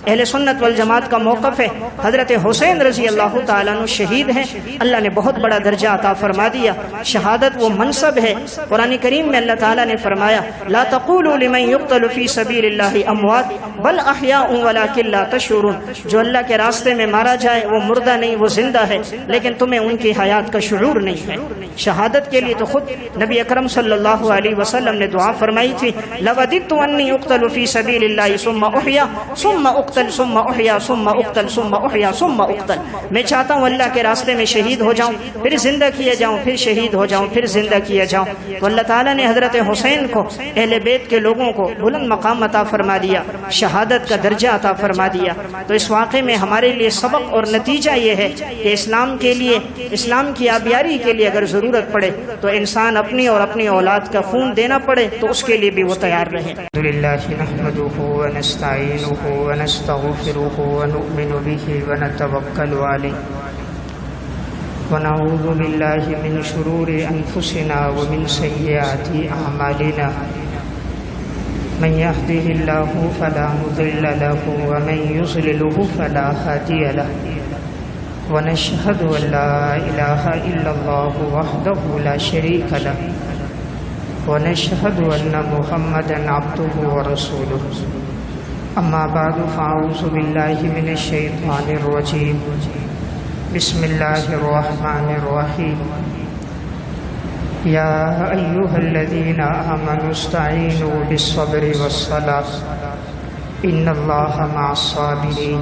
اہل سنت والجماعت کا موقف ہے حضرت حسین رضی اللہ تعالیٰ عنہ شہید ہیں، اللہ نے بہت بڑا درجہ عطا فرما دیا، شہادت وہ منصب ہے۔ قرآن کریم میں اللہ تعالیٰ نے فرمایا لا تقولوا لمن يقتل في سبيل الله اموات بل احياء ولكن لا تشعرون، جو اللہ کے راستے میں مارا جائے وہ مردہ نہیں، وہ زندہ ہے، لیکن تمہیں ان کی حیات کا شعور نہیں ہے۔ شہادت کے لیے تو خود نبی اکرم صلی اللہ علیہ وسلم نے دعا فرمائی تھی لوددت انی اقتل فی سبیل اللہ ثم احیا ثم اقتل ثم احیا ثم اقتل ثم احیا ثم اقتل، میں چاہتا ہوں اللہ کے راستے میں شہید ہو جاؤں، پھر زندہ کیا جاؤں، پھر شہید ہو جاؤں، پھر زندہ کیا جاؤں۔ تو اللہ تعالیٰ نے حضرت حسین کو، اہل بیت کے لوگوں کو بلند مقام عطا فرما دیا، شہادت کا درجہ عطا فرما دیا۔ تو اس واقعے میں ہمارے لیے سبق اور نتیجہ یہ ہے کہ اسلام کے لیے، اسلام کی آبیاری کے لیے اگر ضرورت پڑے تو انسان اپنی اور اپنی اولاد کا خون دینا پڑے تو اس کے لیے بھی وہ تیار رہے۔ الحمدللہ نحمدہ ونستعینہ ونستغفرہ ونؤمن بہ ونتوکل علیہ ونعوذ باللہ من شرور انفسنا ومن سیئات اعمالنا من يهده الله فلا مضل له ومن يضلل فلا هادي له ونشهد أن لا إله إلا الله وحده لا شريك له ونشهد أن محمدا عبده ورسوله أما بعد فأعوذ بالله من الشيطان الرجيم بسم الله الرحمن الرحيم يا أيها الذين آمنوا استعينوا بالصبر والصلاة إن الله مع الصابرين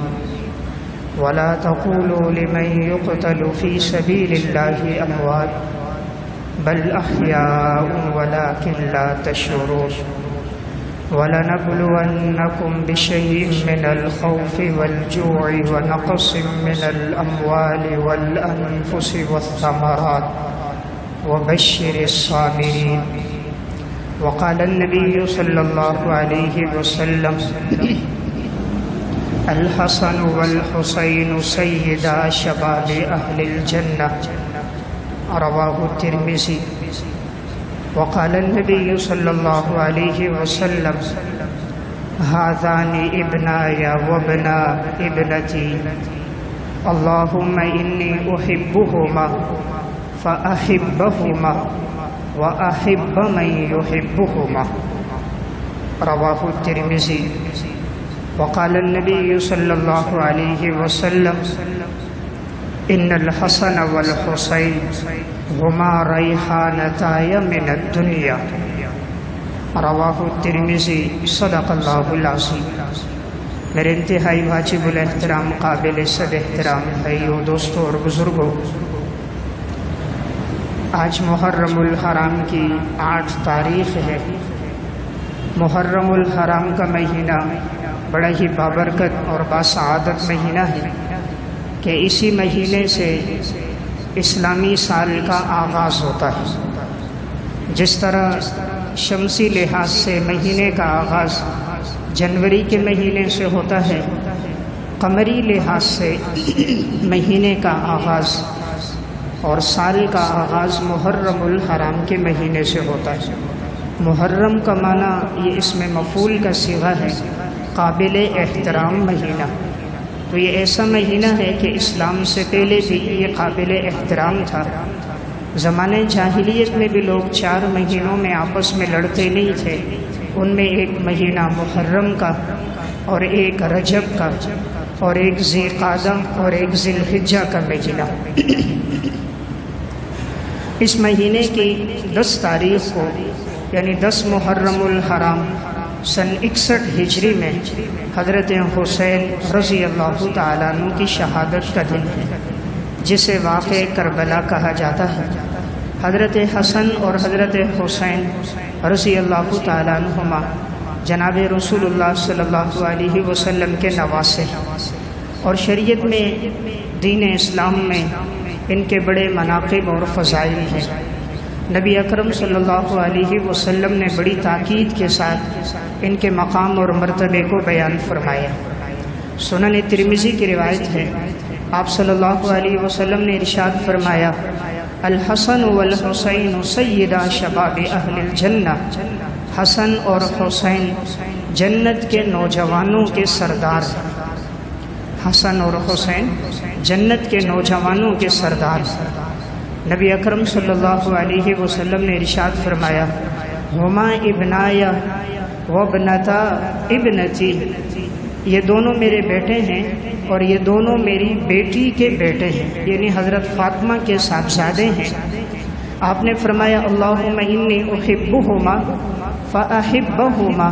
ولا تقولوا لمن يقتل في سبيل الله أموات بل أحياء ولكن لا تشعرون ولنبلونكم بشيء من الخوف والجوع ونقص من الأموال والأنفس والثمرات وبشر الصابرين وقال النبي صلى الله عليه وسلم الحسن والحسين سيدا شباب أهل الجنة رواه الترمذي وقال النبي صلى الله عليه وسلم هذان ابناي وابنا ابنتي اللهم إني أحبهما فأحبهما وأحب من يحبهما رواه الترمذي وقال النبي صلى الله عليه وسلم إن الحسن والحسين هما ريحانتاي من الدنيا رواہ الترمذی صدق اللہ العظیم۔ میرے انتہائی واجب الاحترام، قابل صد احترام بھائیو، دوستو اور بزرگوں، آج محرم الحرام کی 8 تاریخ ہے۔ محرم الحرام کا مہینہ بڑا ہی بابرکت اور باسعادت مہینہ ہے کہ اسی مہینے سے اسلامی سال کا آغاز ہوتا ہے۔ جس طرح شمسی لحاظ سے مہینے کا آغاز جنوری کے مہینے سے ہوتا ہے، قمری لحاظ سے مہینے کا آغاز اور سال کا آغاز محرم الحرام کے مہینے سے ہوتا ہے۔ محرم کا معنی یہ اسم مفعول کا صیغہ ہے، قابل احترام مہینہ۔ تو یہ ایسا مہینہ ہے کہ اسلام سے پہلے بھی یہ قابل احترام تھا۔ زمانے جاہلیت میں بھی لوگ 4 مہینوں میں آپس میں لڑتے نہیں تھے، ان میں ایک مہینہ محرم کا اور ایک رجب کا اور ایک ذی قعدہ اور ایک ذی الحجہ کا مہینہ۔ اس مہینے کی 10 تاریخ کو یعنی 10 محرم الحرام سن 61 ہجری میں حضرت حسین رضی اللہ تعالیٰ عنہ کی شہادت کا دن ہے، جسے واقع کربلا کہا جاتا ہے۔ حضرت حسن اور حضرت حسین رضی اللہ تعالیٰ عنہما جناب رسول اللہ صلی اللہ علیہ وسلم کے نواسے ہیں، اور شریعت میں، دین اسلام میں ان کے بڑے مناقب اور فضائل ہیں۔ نبی اکرم صلی اللہ علیہ وسلم نے بڑی تاکید کے ساتھ ان کے مقام اور مرتبے کو بیان فرمایا۔ سنن ترمذی کی روایت ہے، آپ صلی اللہ علیہ وسلم نے ارشاد فرمایا الحسن والحسین سیدا شباب اہل الجنہ، حسن اور حسین جنت کے نوجوانوں کے سردار ہیں۔ حسن اور حسین جنت کے نوجوانوں کے سردار۔ نبی اکرم صلی اللہ علیہ وسلم نے ارشاد فرمایا، ہما ابنایا وابنتا ابنتی، یہ دونوں میرے بیٹے ہیں اور یہ دونوں میری بیٹی کے بیٹے ہیں، یعنی حضرت فاطمہ کے صاحبزادے ہیں۔ آپ نے فرمایا، اللہم انی احبہما فاحبہما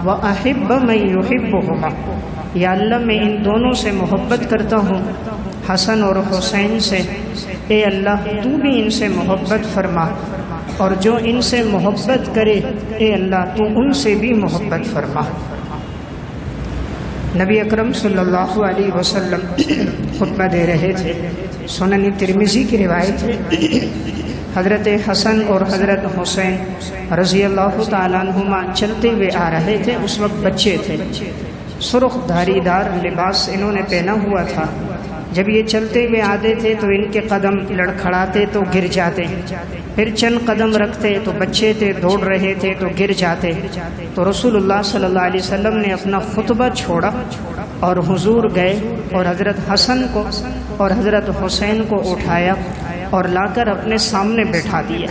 واحب من یحبہما، یا اللہ میں ان دونوں سے محبت کرتا ہوں، حسن اور حسین سے، اے اللہ تو بھی ان سے محبت فرما، اور جو ان سے محبت کرے اے اللہ تو ان سے بھی محبت فرما۔ نبی اکرم صلی اللہ علیہ وسلم خطبہ دے رہے تھے، سنن ترمذی کی روایت ہے، حضرت حسن اور حضرت حسین رضی اللہ تعالیٰ عنہما چلتے ہوئے آ رہے تھے، اس وقت بچے تھے، سرخ دھاری دار لباس انہوں نے پہنا ہوا تھا۔ جب یہ چلتے ہوئے آتے تھے تو ان کے قدم لڑکھڑاتے تو گر جاتے، پھر چند قدم رکھتے تو بچے تھے دوڑ رہے تھے تو گر جاتے، تو رسول اللہ صلی اللہ علیہ وسلم نے اپنا خطبہ چھوڑا اور حضور گئے اور حضرت حسن کو اور حضرت حسین کو اٹھایا اور لا کر اپنے سامنے بٹھا دیا،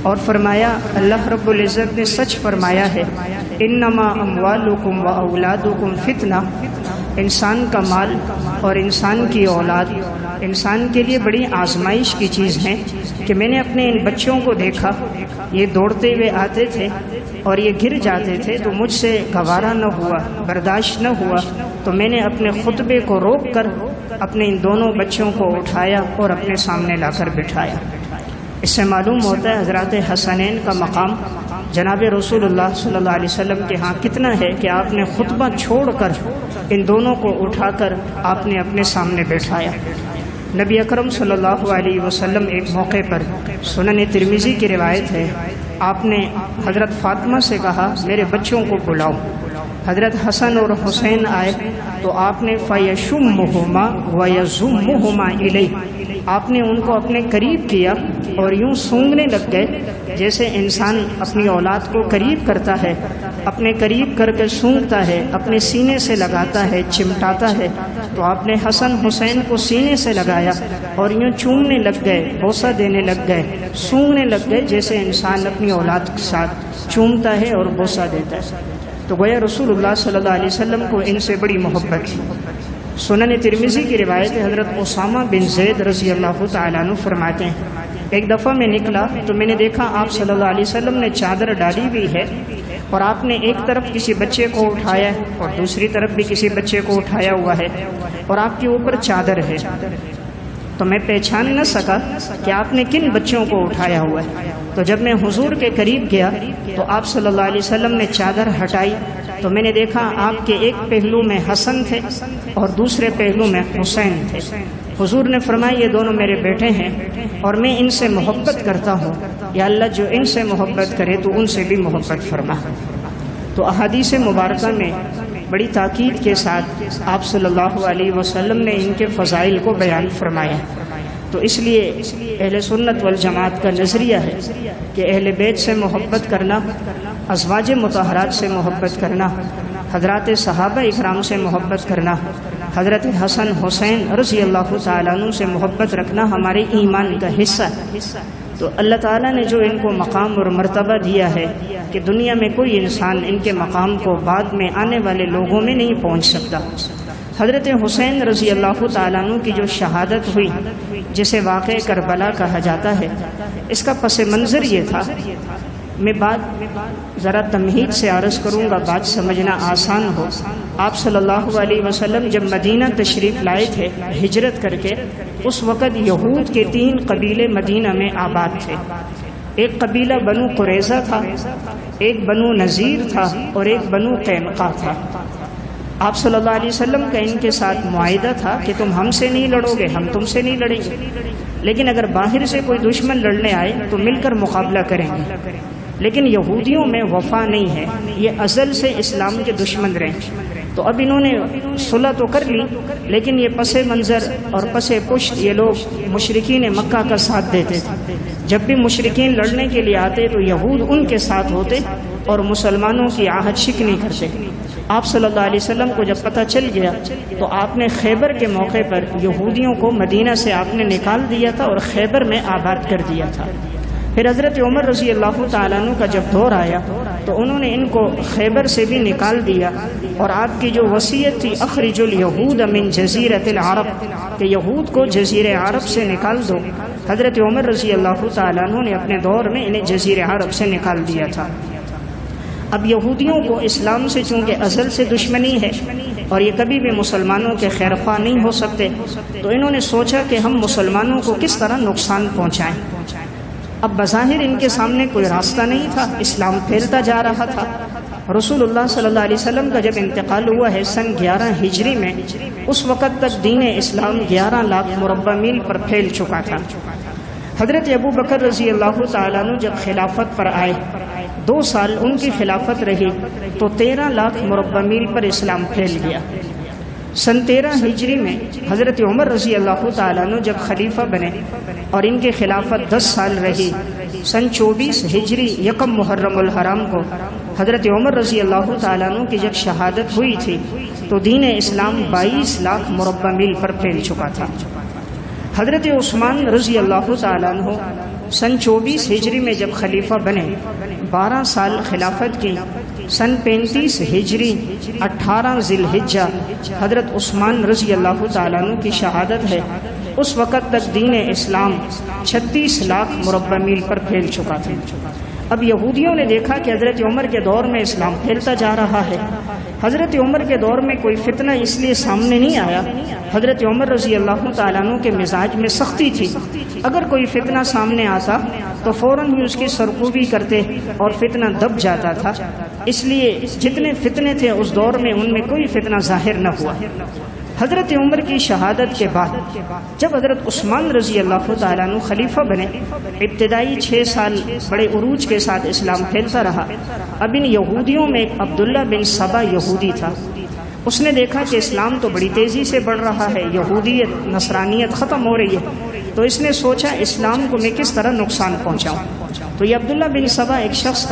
اور فرمایا، اللہ رب العزت نے سچ فرمایا ہے، انما اموالکم و اولادکم فتنہ، انسان کا مال اور انسان کی اولاد انسان کے لیے بڑی آزمائش کی چیز ہے، کہ میں نے اپنے ان بچوں کو دیکھا، یہ دوڑتے ہوئے آتے تھے اور یہ گر جاتے تھے، تو مجھ سے گوارا نہ ہوا، برداشت نہ ہوا، تو میں نے اپنے خطبے کو روک کر اپنے ان دونوں بچوں کو اٹھایا اور اپنے سامنے لا کر بٹھایا۔ اس سے معلوم ہوتا ہے حضرات حسنین کا مقام جناب رسول اللہ صلی اللہ علیہ وسلم کے ہاں کتنا ہے، کہ آپ نے خطبہ چھوڑ کر ان دونوں کو اٹھا کر آپ نے اپنے سامنے بیٹھایا۔ نبی اکرم صلی اللہ علیہ وسلم ایک موقع پر، سنن ترمذی کی روایت ہے، آپ نے حضرت فاطمہ سے کہا، میرے بچوں کو بلاؤ۔ حضرت حسن اور حسین آئے تو آپ نے فَيَشُمُّهُمَا وَيَزُمُّهُمَا إِلَيْهِ، آپ نے ان کو اپنے قریب کیا اور یوں سونگنے لگ گئے، جیسے انسان اپنی اولاد کو قریب کرتا ہے، اپنے قریب کر کے سونگتا ہے، اپنے سینے سے لگاتا ہے، چمٹاتا ہے، تو آپ نے حسن حسین کو سینے سے لگایا اور یوں چومنے لگ گئے، بوسہ دینے لگ گئے، سونگنے لگ گئے، جیسے انسان اپنی اولاد کے ساتھ چومتا ہے اور بوسہ دیتا ہے۔ تو گویا رسول اللہ صلی اللہ علیہ وسلم کو ان سے بڑی محبت تھی۔ سنن ترمذی کی روایت ہے، حضرت اسامہ بن زید رضی اللہ تعالیٰ عنہ فرماتے ہیں، ایک دفعہ میں نکلا تو میں نے دیکھا آپ صلی اللہ علیہ وسلم نے چادر ڈالی ہوئی ہے، اور آپ نے ایک طرف کسی بچے کو اٹھایا اور دوسری طرف بھی کسی بچے کو اٹھایا ہوا ہے، اور آپ کے اوپر چادر ہے، تو میں پہچان نہ سکا کہ آپ نے کن بچوں کو اٹھایا ہوا ہے۔ تو جب میں حضور کے قریب گیا تو آپ صلی اللہ علیہ وسلم نے چادر ہٹائی تو میں نے دیکھا آپ کے ایک پہلو میں حسن تھے اور دوسرے پہلو میں حسین تھے۔ حضور نے فرمایا، یہ دونوں میرے بیٹے ہیں اور میں ان سے محبت کرتا ہوں، یا اللہ جو ان سے محبت کرے تو ان سے بھی محبت فرما۔ تو احادیث مبارکہ میں بڑی تاکید کے ساتھ آپ صلی اللہ علیہ وسلم نے ان کے فضائل کو بیان فرمایا۔ تو اس لیے اہل سنت والجماعت کا نظریہ ہے کہ اہل بیت سے محبت کرنا، ازواج مطہرات سے محبت کرنا، حضرات صحابہ اکرام سے محبت کرنا، حضرت حسن حسین رضی اللہ تعالیٰ عنہ سے محبت رکھنا ہمارے ایمان کا حصہ ہے۔ تو اللہ تعالیٰ نے جو ان کو مقام اور مرتبہ دیا ہے کہ دنیا میں کوئی انسان ان کے مقام کو بعد میں آنے والے لوگوں میں نہیں پہنچ سکتا۔ حضرت حسین رضی اللہ تعالیٰ عنہ کی جو شہادت ہوئی، جسے واقعہ کربلا کہا جاتا ہے، اس کا پس منظر یہ تھا، میں بات ذرا تمہید سے عرض کروں گا، بات سمجھنا آسان ہو۔ آپ صلی اللہ علیہ وسلم جب مدینہ تشریف لائے تھے ہجرت کر کے، اس وقت یہود کے 3 قبیلے مدینہ میں آباد تھے۔ ایک قبیلہ بنو قریظہ تھا، ایک بنو نذیر تھا اور ایک بنو قینقاع تھا۔ آپ صلی اللہ علیہ وسلم کا ان کے ساتھ معاہدہ تھا کہ تم ہم سے نہیں لڑو گے، ہم تم سے نہیں لڑیں گے، لیکن اگر باہر سے کوئی دشمن لڑنے آئے تو مل کر مقابلہ کریں گے۔ لیکن یہودیوں میں وفا نہیں ہے، یہ ازل سے اسلام کے دشمن رہے۔ تو اب انہوں نے صلح تو کر لی، لیکن یہ پس منظر اور پس پشت یہ لوگ مشرکین مکہ کا ساتھ دیتے تھے۔ جب بھی مشرکین لڑنے کے لیے آتے تو یہود ان کے ساتھ ہوتے اور مسلمانوں کی عہد شکنی کرتے۔ آپ صلی اللہ علیہ وسلم کو جب پتہ چل گیا تو آپ نے خیبر کے موقع پر یہودیوں کو مدینہ سے آپ نے نکال دیا تھا اور خیبر میں آباد کر دیا تھا۔ پھر حضرت عمر رضی اللہ تعالیٰ عنہ کا جب دور آیا تو انہوں نے ان کو خیبر سے بھی نکال دیا، اور آپ کی جو وصیت تھی اخرج الیہود من جزیرۃ العرب، کہ یہود کو جزیرہ عرب سے نکال دو، حضرت عمر رضی اللہ تعالیٰ عنہ نے اپنے دور میں انہیں جزیرہ عرب سے نکال دیا تھا۔ اب یہودیوں کو اسلام سے چونکہ ازل سے دشمنی ہے اور یہ کبھی بھی مسلمانوں کے خیرخواہ نہیں ہو سکتے، تو انہوں نے سوچا کہ ہم مسلمانوں کو کس طرح نقصان پہنچائیں۔ اب بظاہر ان کے سامنے کوئی راستہ نہیں تھا، اسلام پھیلتا جا رہا تھا۔ رسول اللہ صلی اللہ علیہ وسلم کا جب انتقال ہوا ہے سن 11 ہجری میں، اس وقت تک دین اسلام 11 لاکھ مربع میل پر پھیل چکا تھا۔ حضرت ابو بکر رضی اللہ تعالیٰ عنہ جب خلافت پر آئے، 2 سال ان کی خلافت رہی تو 13 لاکھ مربع میل پر اسلام پھیل گیا۔ سن 13 ہجری میں حضرت عمر رضی اللہ تعالیٰ عنہ جب خلیفہ بنے اور ان کی خلافت 10 سال رہی، سن 24 ہجری 1 محرم الحرام کو حضرت عمر رضی اللہ تعالیٰ عنہ کی جب شہادت ہوئی تھی تو دین اسلام 22 لاکھ مربع میل پر پھیل چکا تھا۔ حضرت عثمان رضی اللہ تعالیٰ عنہ سن 24 ہجری میں جب خلیفہ بنے، 12 سال خلافت کی، سن 35 ہجری 18 ذی الحجہ حضرت عثمان رضی اللہ تعالیٰ عنہ کی شہادت ہے۔ اس وقت تک دین اسلام 36 لاکھ مربع میل پر پھیل چکا تھا۔ اب یہودیوں نے دیکھا کہ حضرت عمر کے دور میں اسلام پھیلتا جا رہا ہے۔ حضرت عمر کے دور میں کوئی فتنہ اس لیے سامنے نہیں آیا، حضرت عمر رضی اللہ تعالیٰ عنہ کے مزاج میں سختی تھی، اگر کوئی فتنہ سامنے آتا تو فوراً ہی اس کی سرکوبی کرتے اور فتنہ دب جاتا تھا، اس لیے جتنے فتنے تھے اس دور میں ان میں کوئی فتنہ ظاہر نہ ہوا۔ حضرت عمر کی شہادت کے بعد جب حضرت عثمان رضی اللہ تعالیٰ عنہ خلیفہ بنے، ابتدائی 6 سال بڑے عروج کے ساتھ اسلام پھیلتا رہا۔ اب ان یہودیوں میں ایک عبداللہ بن سبا یہودی تھا، اس نے دیکھا کہ اسلام تو بڑی تیزی سے بڑھ رہا ہے، یہودیت نصرانیت ختم ہو رہی ہے، تو اس نے سوچا اسلام کو میں کس طرح نقصان پہنچاؤں۔ تو یہ عبداللہ بن سبا ایک شخص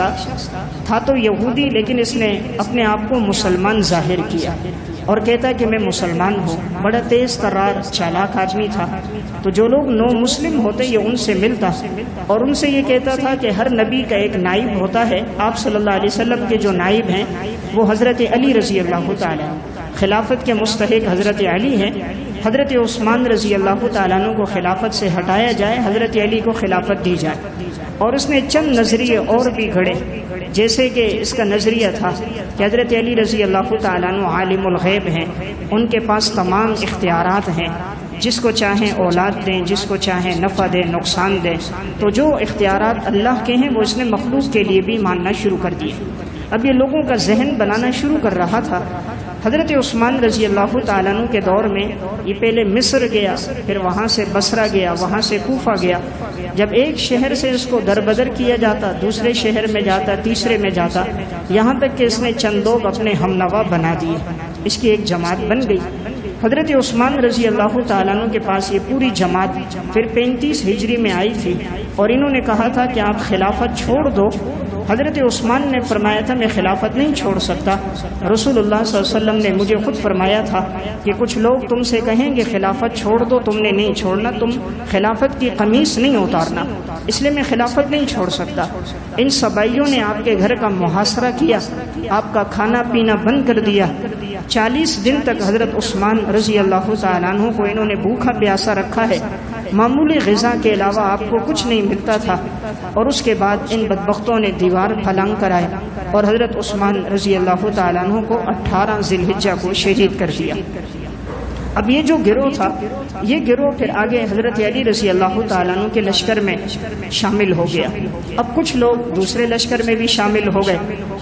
تھا تو یہودی، لیکن اس نے اپنے آپ کو مسلمان ظاہر کیا اور کہتا کہ میں مسلمان ہوں۔ بڑا تیز ترار چالاک آدمی تھا، تو جو لوگ نو مسلم ہوتے یہ ان سے ملتا اور ان سے یہ کہتا تھا کہ ہر نبی کا ایک نائب ہوتا ہے، آپ صلی اللہ علیہ وسلم کے جو نائب ہیں وہ حضرت علی رضی اللہ تعالیٰ، خلافت کے مستحق حضرت علی ہیں، حضرت عثمان رضی اللہ تعالیٰ عنہ کو خلافت سے ہٹایا جائے، حضرت علی کو خلافت دی جائے۔ اور اس نے چند نظریے اور بھی گھڑے، جیسے کہ اس کا نظریہ تھا کہ حضرت علی رضی اللہ تعالیٰ عنہ عالم الغیب ہیں، ان کے پاس تمام اختیارات ہیں، جس کو چاہیں اولاد دیں، جس کو چاہیں نفع دیں، نقصان دیں، تو جو اختیارات اللہ کے ہیں وہ اس نے مخلوق کے لیے بھی ماننا شروع کر دیے۔ اب یہ لوگوں کا ذہن بنانا شروع کر رہا تھا۔ حضرت عثمان رضی اللہ تعالیٰ عنہ کے دور میں یہ پہلے مصر گیا، پھر وہاں سے بصرہ گیا، وہاں سے کوفہ گیا۔ جب ایک شہر سے اس کو دربدر کیا جاتا، دوسرے شہر میں جاتا، تیسرے میں جاتا، یہاں تک کہ اس نے چند لوگ اپنے ہم نوا بنا دیے، اس کی ایک جماعت بن گئی۔ حضرت عثمان رضی اللہ تعالیٰ عنہ کے پاس یہ پوری جماعت پھر 35 ہجری میں آئی تھی اور انہوں نے کہا تھا کہ آپ خلافت چھوڑ دو۔ حضرت عثمان نے فرمایا تھا میں خلافت نہیں چھوڑ سکتا، رسول اللہ صلی اللہ علیہ وسلم نے مجھے خود فرمایا تھا کہ کچھ لوگ تم سے کہیں گے خلافت چھوڑ دو، تم نے نہیں چھوڑنا، تم خلافت کی قمیص نہیں اتارنا، اس لیے میں خلافت نہیں چھوڑ سکتا۔ ان سبائیوں نے آپ کے گھر کا محاصرہ کیا، آپ کا کھانا پینا بند کر دیا۔ 40 دن تک حضرت عثمان رضی اللہ تعالیٰ عنہ کو انہوں نے بھوکا پیاسا رکھا ہے، معمولی غذا کے علاوہ آپ کو کچھ نہیں ملتا تھا۔ اور اس کے بعد ان بدبختوں نے دیوار پھلانگ کرائے اور حضرت عثمان رضی اللہ تعالیٰ عنہ کو 18 ذی الحجہ کو شہید کر دیا۔ اب یہ جو گروہ تھا، یہ گروہ پھر آگے حضرت علی رضی اللہ تعالیٰ عنہ کے لشکر میں شامل ہو گیا۔ اب کچھ لوگ دوسرے لشکر میں بھی شامل ہو گئے۔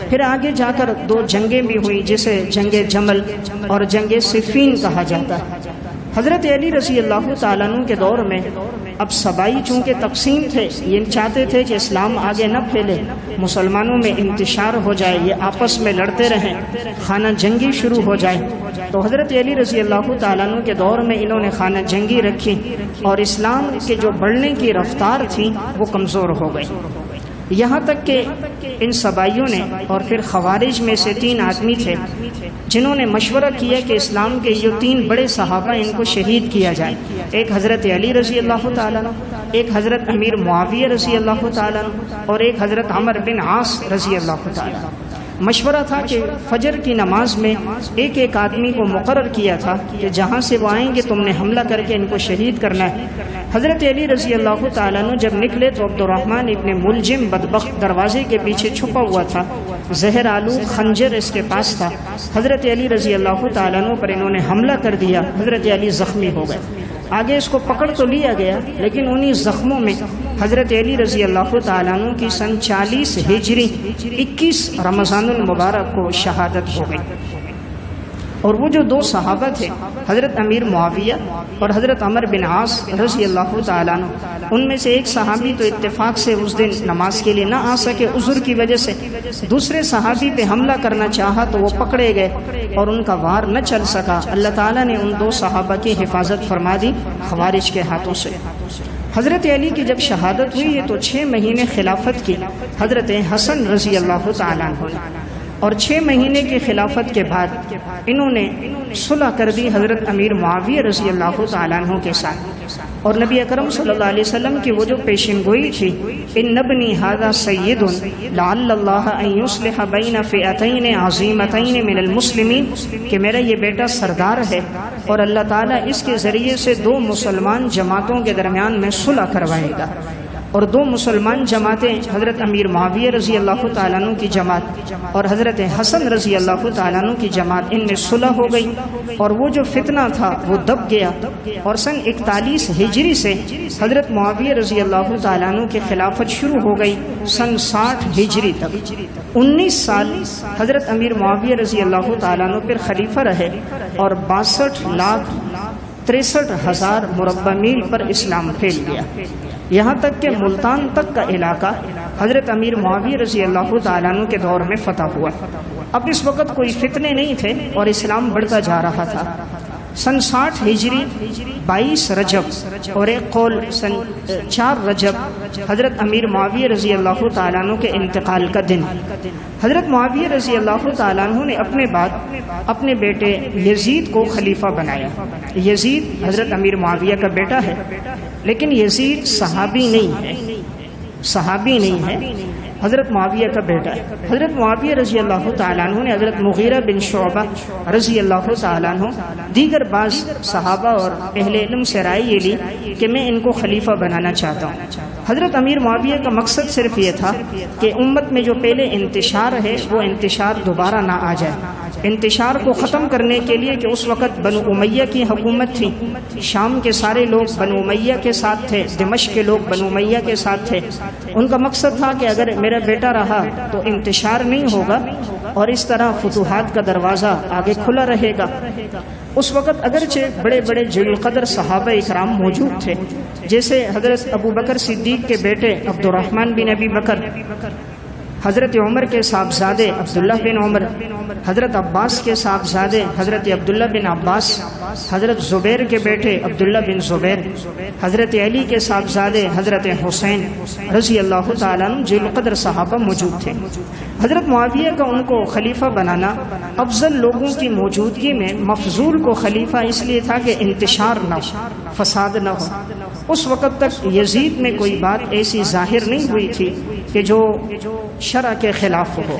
پھر آگے جا کر 2 جنگیں بھی ہوئی، جسے جنگ جمل اور جنگ صفین کہا جاتا ہے۔ حضرت علی رضی اللہ تعالیٰ عنہ کے دور میں اب سبائی چونکہ تقسیم تھے، یہ چاہتے تھے کہ اسلام آگے نہ پھیلے، مسلمانوں میں انتشار ہو جائے، یہ آپس میں لڑتے رہیں، خانہ جنگی شروع ہو جائے۔ تو حضرت علی رضی اللہ تعالیٰ عنہ کے دور میں انہوں نے خانہ جنگی رکھی اور اسلام کے جو بڑھنے کی رفتار تھی وہ کمزور ہو گئی۔ یہاں تک کہ ان سبائیوں نے اور پھر خوارج میں سے 3 آدمی تھے جنہوں نے مشورہ کیا کہ اسلام کے یہ 3 بڑے صحابہ ان کو شہید کیا جائے، ایک حضرت علی رضی اللہ تعالیٰ عنہ، ایک حضرت امیر معاویہ رضی اللہ تعالیٰ عنہ، اور ایک حضرت عمر بن عاص رضی اللہ تعالیٰ عنہ۔ مشورہ تھا کہ فجر کی نماز میں ایک ایک آدمی کو مقرر کیا تھا کہ جہاں سے وہ آئیں گے تم نے حملہ کر کے ان کو شہید کرنا ہے۔ حضرت علی رضی اللہ تعالیٰ عنہ جب نکلے تو عبد الرحمن ابن ملجم بدبخت دروازے کے پیچھے چھپا ہوا تھا، زہر آلود خنجر اس کے پاس تھا۔ حضرت علی رضی اللہ تعالیٰ عنہ پر انہوں نے حملہ کر دیا، حضرت علی زخمی ہو گئے۔ آگے اس کو پکڑ تو لیا گیا لیکن انہی زخموں میں حضرت علی رضی اللہ تعالیٰ عنہ کی سن 40 ہجری 21 رمضان المبارک کو شہادت ہو گئی۔ اور وہ جو 2 صحابہ تھے حضرت امیر معاویہ اور حضرت عمر بن عاص رضی اللہ تعالیٰ عنہ، ان میں سے ایک صحابی تو اتفاق سے اس دن نماز کے لیے نہ آ سکے عذر کی وجہ سے، دوسرے صحابی پہ حملہ کرنا چاہا تو وہ پکڑے گئے اور ان کا وار نہ چل سکا۔ اللہ تعالیٰ نے ان 2 صحابہ کی حفاظت فرما دی خوارج کے ہاتھوں سے۔ حضرت علی کی جب شہادت ہوئی ہے تو 6 مہینے خلافت کی حضرت حسن رضی اللہ تعالیٰ عنہ نے، اور 6 مہینے کی خلافت کے بعد انہوں نے صلح کر دی حضرت امیر معاویہ رضی اللہ تعالیٰ عنہ کے ساتھ، اور نبی اکرم صلی اللہ علیہ وسلم کی وہ جو پیشن گوئی تھی، ان ابنی ھذا سید لعل اللہ ان یصلح بین فئتین عظیمتین من المسلمین، کہ میرا یہ بیٹا سردار ہے اور اللہ تعالیٰ اس کے ذریعے سے 2 مسلمان جماعتوں کے درمیان میں صلح کروائے گا۔ اور 2 مسلمان جماعتیں حضرت امیر معاویہ رضی اللہ تعالیٰ عنہ کی جماعت اور حضرت حسن رضی اللہ تعالیٰ عنہ کی جماعت، ان میں صلح ہو گئی اور وہ جو فتنہ تھا وہ دب گیا۔ اور سن 41 ہجری سے حضرت معاویہ رضی اللہ تعالیٰ عنہ کی خلافت شروع ہو گئی سن 60 ہجری تک۔ 19 سال حضرت امیر معاویہ رضی اللہ تعالیٰ عنہ پھر خلیفہ رہے اور 62,63,000 مربع میل پر اسلام پھیل گیا، یہاں تک کہ ملتان تک کا علاقہ حضرت امیر معاویہ رضی اللہ تعالیٰ عنہ کے دور میں فتح ہوا۔ اب اس وقت کوئی فتنے نہیں تھے اور اسلام بڑھتا جا رہا تھا۔ سن 60 ہجری 22 رجب اور ایک قول سن 4 رجب حضرت امیر معاویہ رضی اللہ تعالیٰ عنہ کے انتقال کا دن، حضرت معاویہ رضی اللہ تعالیٰ عنہ نے اپنے بعد اپنے بیٹے یزید کو خلیفہ بنایا۔ یزید حضرت امیر معاویہ کا بیٹا ہے لیکن یزید صحابی نہیں ہے، حضرت معاویہ کا بیٹا ہے۔ حضرت معاویہ رضی اللہ تعالیٰ عنہ نے حضرت مغیرہ بن شعبہ رضی اللہ تعالیٰ عنہ دیگر بعض صحابہ اور اہل علم سے رائے یہ لی کہ میں ان کو خلیفہ بنانا چاہتا ہوں۔ حضرت امیر معاویہ کا مقصد صرف یہ تھا کہ امت میں جو پہلے انتشار ہے وہ انتشار دوبارہ نہ آ جائے، انتشار کو ختم کرنے کے لیے کہ اس وقت بنو امیہ کی حکومت تھی، شام کے سارے لوگ بنو امیہ کے ساتھ تھے، دمشق کے لوگ بنو امیہ کے ساتھ تھے۔ ان کا مقصد تھا کہ اگر میرا بیٹا رہا تو انتشار نہیں ہوگا اور اس طرح فتوحات کا دروازہ آگے کھلا رہے گا۔ اس وقت اگرچہ بڑے بڑے جلیل القدر صحابہ اکرام موجود تھے، جیسے حضرت ابو بکر صدیق کے بیٹے عبد الرحمن بن ابی بکر، حضرت عمر کے صاحبزادے عبداللہ بن عمر، حضرت عباس کے صاحبزادے حضرت عبداللہ بن عباس، حضرت زبیر کے بیٹے عبداللہ بن زبیر، حضرت علی کے صاحبزادے حضرت حسین رضی اللہ تعالیٰ عنہ جلیل القدر صحابہ موجود تھے۔ حضرت معاویہ کا ان کو خلیفہ بنانا افضل لوگوں کی موجودگی میں مفضول کو خلیفہ اس لیے تھا کہ انتشار نہ ہو، فساد نہ ہو۔ اس وقت تک یزید میں کوئی بات ایسی ظاہر نہیں ہوئی تھی کہ جو شرع کے خلاف ہو،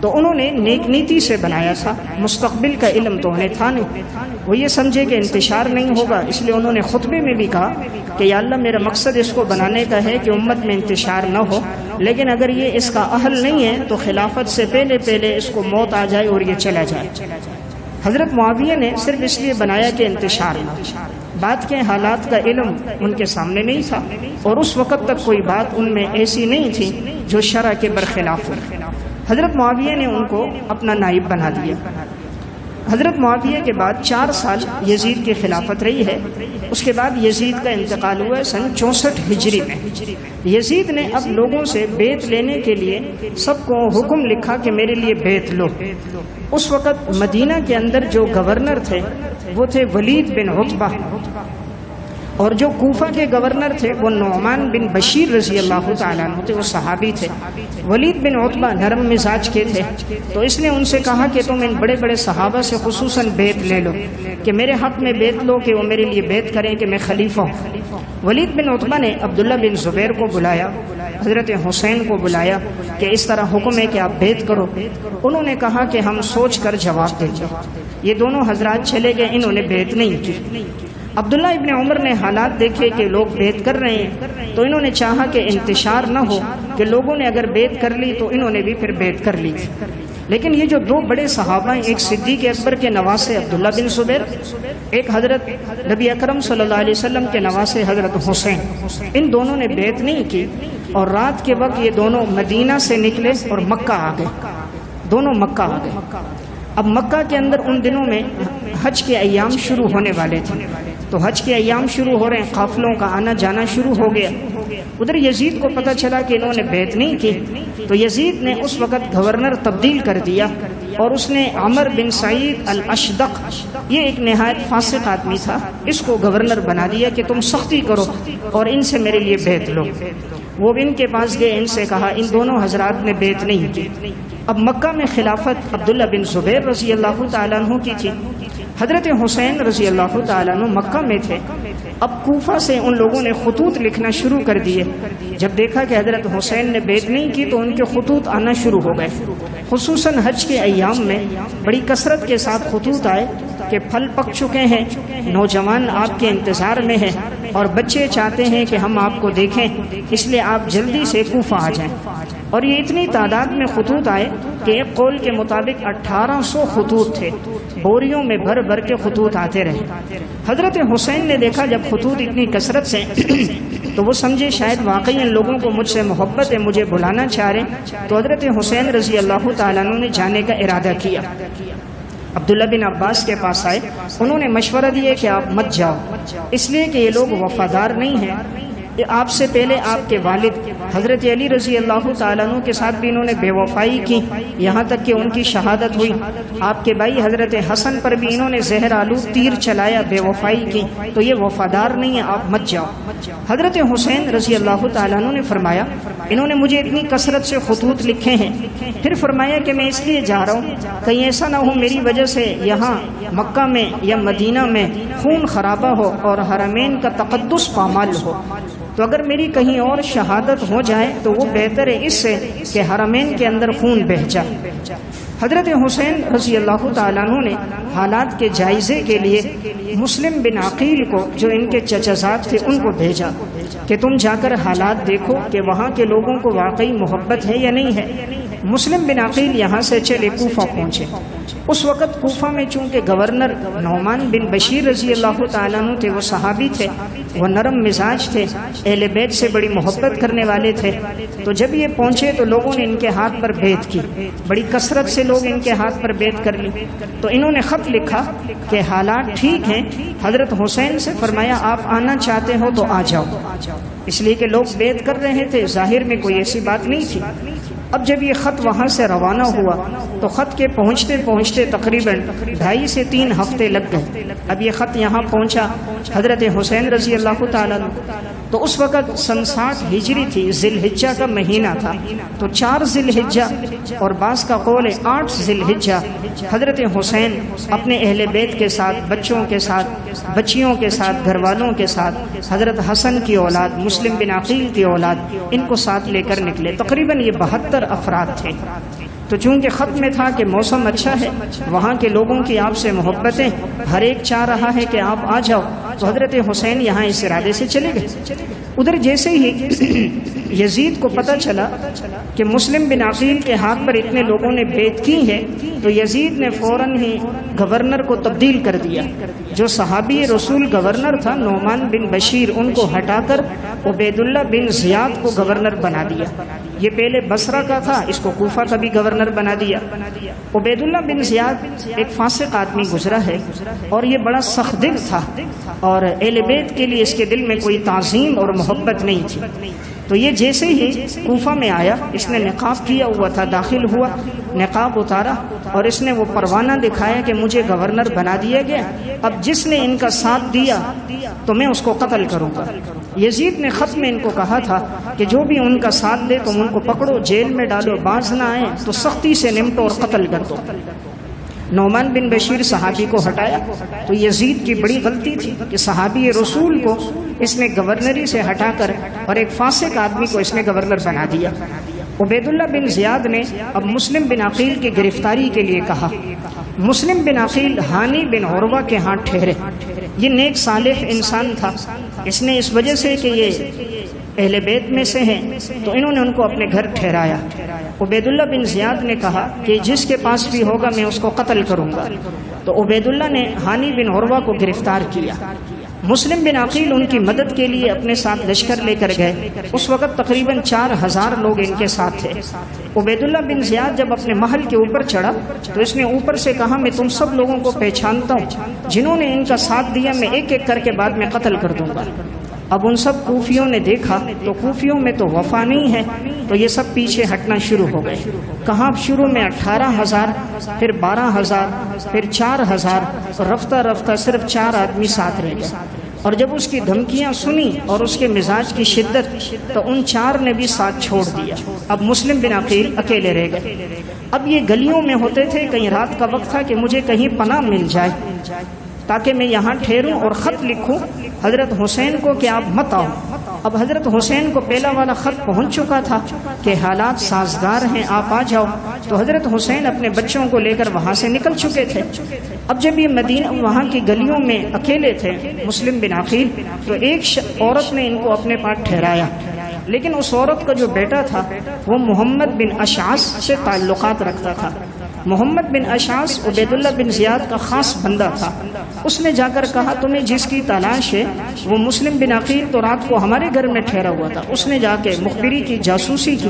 تو انہوں نے نیک نیتی سے بنایا تھا، مستقبل کا علم تو انہیں تھا نہیں، وہ یہ سمجھے کہ انتشار نہیں ہوگا، اس لیے انہوں نے خطبے میں بھی کہا کہ یا اللہ میرا مقصد اس کو بنانے کا ہے کہ امت میں انتشار نہ ہو، لیکن اگر یہ اس کا اہل نہیں ہے تو خلافت سے پہلے اس کو موت آ جائے اور یہ چلا جائے۔ حضرت معاویہ نے صرف اس لیے بنایا کہ انتشار نہ ہو، بات کے حالات کا علم ان کے سامنے نہیں تھا اور اس وقت تک کوئی بات ان میں ایسی نہیں تھی جو شرع کے برخلاف ہو۔ حضرت معاویہ نے ان کو اپنا نائب بنا دیا۔ حضرت معاویہ کے بعد 4 سال یزید کی خلافت رہی ہے، اس کے بعد یزید کا انتقال ہوا سن 64 ہجری میں۔ یزید نے اب لوگوں سے بیعت لینے کے لیے سب کو حکم لکھا کہ میرے لیے بیعت لو۔ اس وقت مدینہ کے اندر جو گورنر تھے وہ تھے ولید بن عتبہ، اور جو کوفہ کے گورنر تھے وہ نعمان بن بشیر رضی اللہ تعالیٰ عنہ تھے، وہ صحابی تھے۔ ولید بن عتبہ نرم مزاج کے تھے، تو اس نے ان سے کہا کہ تم ان بڑے بڑے صحابہ سے خصوصاً بیعت لے لو، کہ میرے حق میں بیعت لو کہ وہ میرے لیے بیعت کریں کہ میں خلیفہ ہوں۔ ولید بن عتبہ نے عبداللہ بن زبیر کو بلایا، حضرت حسین کو بلایا کہ اس طرح حکم ہے کہ آپ بیعت کرو۔ انہوں نے کہا کہ ہم سوچ کر جواب دیں گے۔ یہ دونوں حضرات چلے گئے، انہوں نے بیعت نہیں کی۔ عبداللہ ابن عمر نے حالات دیکھے کہ لوگ بیعت کر رہے ہیں، تو انہوں نے چاہا کہ انتشار نہ ہو، کہ لوگوں نے اگر بیعت کر لی تو انہوں نے بھی پھر بیعت کر لی۔ لیکن یہ جو دو بڑے صحابہ ہیں، ایک صدیق اکبر کے نواسے عبداللہ بن زبیر، ایک حضرت نبی اکرم صلی اللہ علیہ وسلم کے نواسے حضرت حسین، ان دونوں نے بیعت نہیں کی، اور رات کے وقت یہ دونوں مدینہ سے نکلے اور مکہ آ گئے، دونوں مکہ آ گئے۔ اب مکہ کے اندر ان دنوں میں حج کے ایام شروع ہونے والے تھے، تو حج کے ایام شروع ہو رہے ہیں، قافلوں کا آنا جانا شروع ہو گیا۔ ادھر یزید کو پتہ چلا کہ انہوں نے بیعت نہیں کی، تو یزید نے اس وقت گورنر تبدیل کر دیا، اور اس نے عمر بن سعید الاشدق، یہ ایک نہایت فاسق آدمی تھا، اس کو گورنر بنا دیا کہ تم سختی کرو اور ان سے میرے لیے بیعت لو۔ وہ ان کے پاس گئے، ان سے کہا، ان دونوں حضرات نے بیعت نہیں کی۔ اب مکہ میں خلافت عبداللہ بن زبیر رضی اللہ تعالیٰ عنہ کی تھی، حضرت حسین رضی اللہ تعالیٰ عنہ مکہ میں تھے۔ اب کوفہ سے ان لوگوں نے خطوط لکھنا شروع کر دیے، جب دیکھا کہ حضرت حسین نے بیعت نہیں کی تو ان کے خطوط آنا شروع ہو گئے، خصوصاً حج کے ایام میں بڑی کثرت کے ساتھ خطوط آئے کہ پھل پک چکے ہیں، نوجوان آپ کے انتظار میں ہیں، اور بچے چاہتے ہیں کہ ہم آپ کو دیکھیں، اس لیے آپ جلدی سے کوفہ آ جائیں۔ اور یہ اتنی تعداد میں خطوط آئے کہ ایک قول کے مطابق 1800 خطوط تھے، بوریوں میں بھر بھر کے خطوط آتے رہے۔ حضرت حسین نے دیکھا جب خطوط اتنی کثرت سے تو وہ سمجھے شاید واقعی ان لوگوں کو مجھ سے محبت ہے، مجھے بلانا چاہ رہے ہیں، تو حضرت حسین رضی اللہ تعالیٰ عنہ نے جانے کا ارادہ کیا۔ عبداللہ بن عباس کے پاس آئے، انہوں نے مشورہ دیا کہ آپ مت جاؤ، اس لیے کہ یہ لوگ وفادار نہیں ہیں۔ آپ سے پہلے آپ کے والد حضرت علی رضی اللہ تعالیٰ عنہ کے ساتھ بھی انہوں نے بے وفائی کی، یہاں تک کہ ان کی شہادت ہوئی۔ آپ کے بھائی حضرت حسن پر بھی انہوں نے زہر آلود تیر چلایا، بے وفائی کی، تو یہ وفادار نہیں ہے، آپ مت جاؤ۔ حضرت حسین رضی اللہ تعالیٰ عنہ نے فرمایا، انہوں نے مجھے اتنی کثرت سے خطوط لکھے ہیں، پھر فرمایا کہ میں اس لیے جا رہا ہوں کہیں ایسا نہ ہو میری وجہ سے یہاں مکہ میں یا مدینہ میں خون خرابہ ہو اور حرمین کا تقدس پامال ہو، تو اگر میری کہیں اور شہادت ہو جائے تو وہ بہتر ہے اس سے کہ حرمین کے اندر خون بہہ جائے۔ حضرت حسین رضی اللہ تعالیٰ عنہ نے حالات کے جائزے کے لیے مسلم بن عقیل کو، جو ان کے چچزاد تھے، ان کو بھیجا کہ تم جا کر حالات دیکھو کہ وہاں کے لوگوں کو واقعی محبت ہے یا نہیں ہے۔ مسلم بن عقیل یہاں سے چلے کوفہ پہنچے۔ اس وقت کوفہ میں چونکہ گورنر نعمان بن بشیر رضی اللہ تعالیٰ عنہ تھے، وہ صحابی تھے، وہ نرم مزاج تھے، اہل بیت سے بڑی محبت کرنے والے تھے، تو جب یہ پہنچے تو لوگوں نے ان کے ہاتھ پر بیعت کی، بڑی کثرت سے لوگ ان کے ہاتھ پر بیعت کر لی۔ تو انہوں نے خط لکھا کہ حالات ٹھیک ہیں، حضرت حسین سے فرمایا آپ آنا چاہتے ہو تو آ جاؤ، اس لیے کہ لوگ بیعت کر رہے تھے، ظاہر میں کوئی ایسی بات نہیں تھی۔ اب جب یہ خط وہاں سے روانہ ہوا تو خط کے پہنچتے پہنچتے تقریباً 2.5 سے 3 ہفتے لگ گئے۔ اب یہ خط یہاں پہنچا حضرت حسین رضی اللہ تعالیٰ عنہ، تو اس وقت سن 60 ہجری تھی، ذی الحجہ کا مہینہ تھا، تو 4 ذی الحجہ اور بعض کا قول 8 ذی الحجہ حضرت حسین اپنے اہل بیت کے ساتھ، بچوں کے ساتھ، بچیوں کے ساتھ، گھر والوں کے ساتھ، حضرت حسن کی اولاد، مسلم بن عقیل کی اولاد، ان کو ساتھ لے کر نکلے۔ تقریباً یہ 72 افراد تھے۔ تو چونکہ خط میں تھا کہ موسم اچھا ہے، وہاں کے لوگوں کی آپ سے محبتیں، ہر ایک چاہ رہا ہے کہ آپ آ جاؤ، تو حضرت حسین یہاں اس ارادے سے چلے گئے۔ ادھر جیسے ہی یزید کو پتہ چلا کہ مسلم بن عقیل کے ہاتھ پر اتنے لوگوں نے بیعت کی ہے، تو یزید نے فوراً ہی گورنر کو تبدیل کر دیا۔ جو صحابی رسول گورنر تھا نعمان بن بشیر، ان کو ہٹا کر عبیداللہ بن زیاد کو گورنر بنا دیا۔ یہ پہلے بصرہ کا تھا، اس کو کوفہ کا بھی گورنر بنا دیا۔ عبیداللہ بن زیاد ایک فاسق آدمی گزرا ہے، اور یہ بڑا سخت دل تھا، اور اہل بیت کے لیے اس کے دل میں کوئی تعظیم اور محبت نہیں تھی۔ تو یہ جیسے ہی کوفہ میں آیا، اس نے نقاب کیا ہوا تھا، داخل ہوا، نقاب اتارا اور اس نے وہ پروانہ دکھایا کہ مجھے گورنر بنا دیا گیا، اب جس نے ان کا ساتھ دیا تو میں اس کو قتل کروں گا۔ یزید نے خط میں ان کو کہا تھا کہ جو بھی ان کا ساتھ دے تم ان کو پکڑو، جیل میں ڈالو، باز نہ آئے تو سختی سے نمٹو اور قتل کر دو۔ نعمان بن بشیر صحابی کو ہٹایا تو یزید کی بڑی غلطی تھی کہ صحابی رسول کو اس نے گورنری سے ہٹا کر اور ایک فاسق آدمی کو اس نے گورنر بنا دیا۔ عبید اللہ بن زیاد نے اب مسلم بن عقیل کی گرفتاری کے لیے کہا۔ مسلم بن عقیل ہانی بن عروہ کے ہاں ٹھہرے، یہ نیک صالح انسان تھا، اس نے اس وجہ سے کہ یہ اہل بیت میں سے ہیں تو انہوں نے ان کو اپنے گھر ٹھہرایا۔ عبید اللہ بن زیاد نے کہا کہ جس کے پاس بھی ہوگا میں اس کو قتل کروں گا، تو عبید اللہ نے ہانی بن عروہ کو گرفتار کیا۔ مسلم بن عقیل ان کی مدد کے لیے اپنے ساتھ لشکر لے کر گئے، اس وقت تقریباً 4000 لوگ ان کے ساتھ تھے۔ عبید اللہ بن زیاد جب اپنے محل کے اوپر چڑھا تو اس نے اوپر سے کہا میں تم سب لوگوں کو پہچانتا ہوں، جنہوں نے ان کا ساتھ دیا میں ایک ایک کر کے بعد میں قتل کر دوں گا۔ اب ان سب کوفیوں نے دیکھا تو کوفیوں میں تو وفا نہیں ہے، تو یہ سب پیچھے ہٹنا شروع ہو گئے۔ کہاں شروع میں 18,000، پھر 12,000، پھر 4,000، اور رفتہ رفتہ صرف 4 آدمی ساتھ رہ گئے۔ اور جب اس کی دھمکیاں سنی اور اس کے مزاج کی شدت تو ان 4 نے بھی ساتھ چھوڑ دیا۔ اب مسلم بن عقیل اکیلے رہ گئے۔ اب یہ گلیوں میں ہوتے تھے، کہیں رات کا وقت تھا کہ مجھے کہیں پناہ مل جائے تاکہ میں یہاں ٹھہروں اور خط لکھوں حضرت حسین کو کہ آپ مت آؤ۔ اب حضرت حسین کو پہلا والا خط پہنچ چکا تھا کہ حالات سازگار ہیں، آپ آ جاؤ، تو حضرت حسین اپنے بچوں کو لے کر وہاں سے نکل چکے تھے۔ اب جب یہ مدینہ وہاں کی گلیوں میں اکیلے تھے مسلم بن عقیل، تو ایک عورت نے ان کو اپنے پاس ٹھہرایا، لیکن اس عورت کا جو بیٹا تھا وہ محمد بن اشعث سے تعلقات رکھتا تھا۔ محمد بن اشعث عبید اللہ بن زیاد کا خاص بندہ تھا۔ اس نے جا کر کہا تمہیں جس کی تلاش ہے وہ مسلم بن عقیل تو رات کو ہمارے گھر میں ٹھہرا ہوا تھا۔ اس نے جا کے مخبری کی، جاسوسی کی،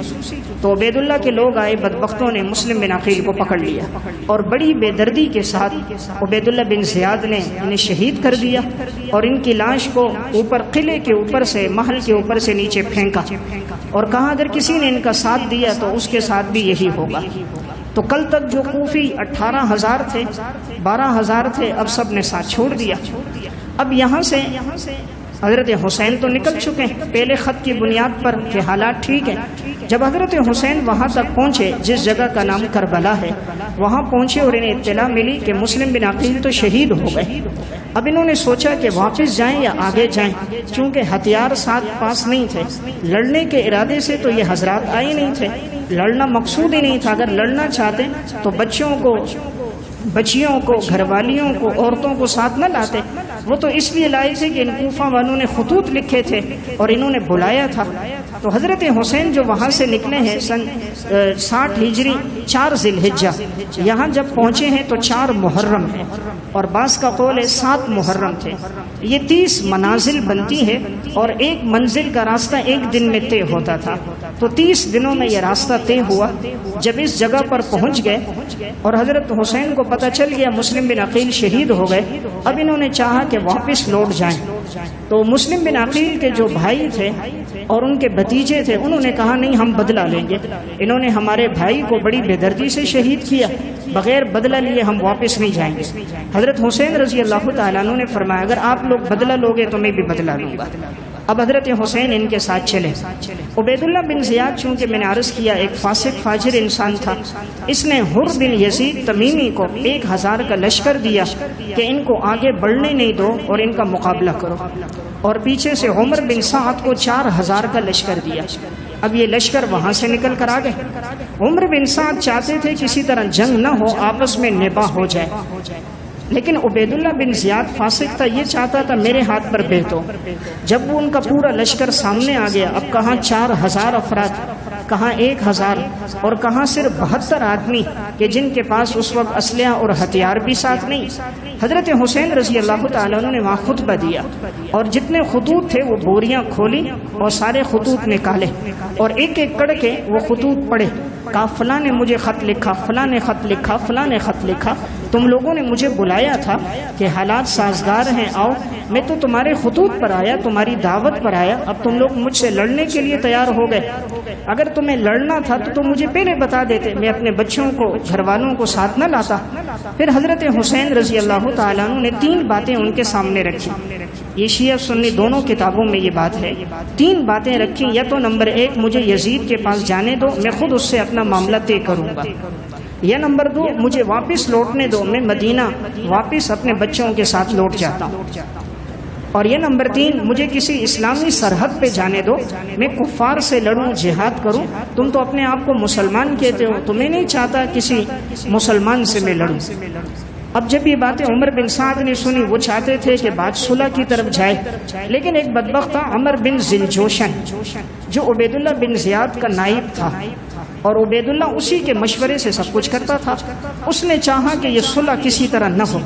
تو عبید اللہ کے لوگ آئے، بدبختوں نے مسلم بن عقیل کو پکڑ لیا اور بڑی بے دردی کے ساتھ عبید اللہ بن زیاد نے انہیں شہید کر دیا اور ان کی لاش کو اوپر قلعے کے اوپر سے، محل کے اوپر سے نیچے پھینکا اور کہا اگر کسی نے ان کا ساتھ دیا تو اس کے ساتھ بھی یہی ہوگا۔ تو کل تک جو کوفی 18,000 تھے، 12,000 تھے، اب سب نے ساتھ چھوڑ دیا۔ اب یہاں سے حضرت حسین تو نکل چکے ہیں پہلے خط کی بنیاد پر کہ حالات ٹھیک ہیں۔ جب حضرت حسین وہاں تک پہنچے جس جگہ کا نام کربلا ہے، وہاں پہنچے اور انہیں اطلاع ملی کہ مسلم بن عقیل تو شہید ہو گئے۔ اب انہوں نے سوچا کہ واپس جائیں یا آگے جائیں، چونکہ ہتھیار ساتھ پاس نہیں تھے، لڑنے کے ارادے سے تو یہ حضرات آئے نہیں تھے، لڑنا مقصود ہی نہیں تھا۔ اگر لڑنا چاہتے تو بچیوں کو، گھر والیوں کو، عورتوں کو ساتھ نہ لاتے۔ وہ تو اس لیے لائے تھے کہ ان کوفہ والوں نے خطوط لکھے تھے اور انہوں نے بلایا تھا۔ تو حضرت حسین جو وہاں سے نکلے ہیں سن 60 ہجری 4 ذی الحجہ، یہاں جب پہنچے ہیں تو 4 محرم ہے اور بعض کا قول ہے 7 محرم تھے۔ یہ 30 منازل بنتی ہے اور ایک منزل کا راستہ ایک دن میں طے ہوتا تھا، تو 30 دنوں میں یہ راستہ طے ہوا۔ جب اس جگہ پر پہنچ گئے اور حضرت حسین کو پتہ چل گیا مسلم بن عقیل شہید ہو گئے، اب انہوں نے چاہا کہ واپس لوٹ جائیں۔ تو مسلم بن عقیل کے جو بھائی تھے اور ان کے بھتیجے تھے انہوں نے کہا نہیں ہم بدلہ لیں گے، انہوں نے ہمارے بھائی کو بڑی بے دردی سے شہید کیا، بغیر بدلہ لیے ہم واپس نہیں جائیں گے۔ حضرت حسین رضی اللہ تعالیٰ عنہ نے فرمایا اگر آپ لوگ بدلہ لوگے تو میں بھی بدلہ لوں گا۔ اب حضرت حسین ان کے ساتھ چلے۔ عبید اللہ بن زیاد چونکہ میں نے عرض کیا ایک فاسق فاجر انسان تھا، اس نے حر بن یزید تمیمی کو 1000 کا لشکر دیا کہ ان کو آگے بڑھنے نہیں دو اور ان کا مقابلہ کرو، اور پیچھے سے عمر بن سعد کو 4000 کا لشکر دیا۔ اب یہ لشکر وہاں سے نکل کر آ گئے۔ عمر بن سعد چاہتے تھے کسی طرح جنگ نہ ہو، آپس میں نباہ ہو جائے، لیکن عبید اللہ بن زیاد فاسق تھا، یہ چاہتا تھا میرے ہاتھ پر بیعت ہو۔ جب وہ ان کا پورا لشکر سامنے آ گیا، اب کہاں 4000 افراد، کہاں 1000 اور کہاں صرف 72 آدمی کہ جن کے پاس اس وقت اسلحہ اور ہتھیار بھی ساتھ نہیں۔ حضرت حسین رضی اللہ تعالیٰ عنہ نے وہاں خطبہ دیا اور جتنے خطوط تھے وہ بوریاں کھولی اور سارے خطوط نکالے اور ایک ایک کر کے وہ خطوط پڑھے، کہا فلاں نے مجھے خط لکھا، فلاں نے خط لکھا، فلاں نے خط لکھا۔ تو تم لوگوں نے مجھے بلایا تھا کہ حالات سازگار ہیں، آؤ، میں تو تمہارے خطوط پر آیا، تمہاری دعوت پر آیا، اب تم لوگ مجھ سے لڑنے کے لیے تیار ہو گئے۔ اگر تمہیں لڑنا تھا تو تم مجھے پہلے بتا دیتے، میں اپنے بچوں کو، گھر والوں کو ساتھ نہ لاتا۔ پھر حضرت حسین رضی اللہ تعالیٰ عنہ نے 3 باتیں ان کے سامنے رکھی۔ یہ شیعہ سنی دونوں کتابوں میں یہ بات ہے، 3 باتیں رکھی۔ یا تو نمبر 1 مجھے یزید کے پاس جانے دو، میں خود اس سے اپنا معاملہ طے کروں گا۔ یا نمبر 2 مجھے واپس لوٹنے دو، میں مدینہ واپس اپنے بچوں کے ساتھ لوٹ جاتا ہوں۔ اور یہ نمبر 3 مجھے کسی اسلامی سرحد پہ جانے دو، میں کفار سے لڑوں، جہاد کروں۔ تم تو اپنے آپ کو مسلمان کہتے ہو، تو میں نہیں چاہتا کسی مسلمان سے میں لڑوں۔ اب جب یہ باتیں عمر بن سعد نے سنی، وہ چاہتے تھے کہ بات صلح کی طرف جائے، لیکن ایک بدبخت تھا عمر بن ذوالجوشن، جو عبید اللہ بن زیاد کا نائب تھا، اور عبید اللہ اسی کے مشورے سے سب کچھ کرتا تھا۔ اس نے چاہا کہ یہ صلح کسی طرح نہ ہو۔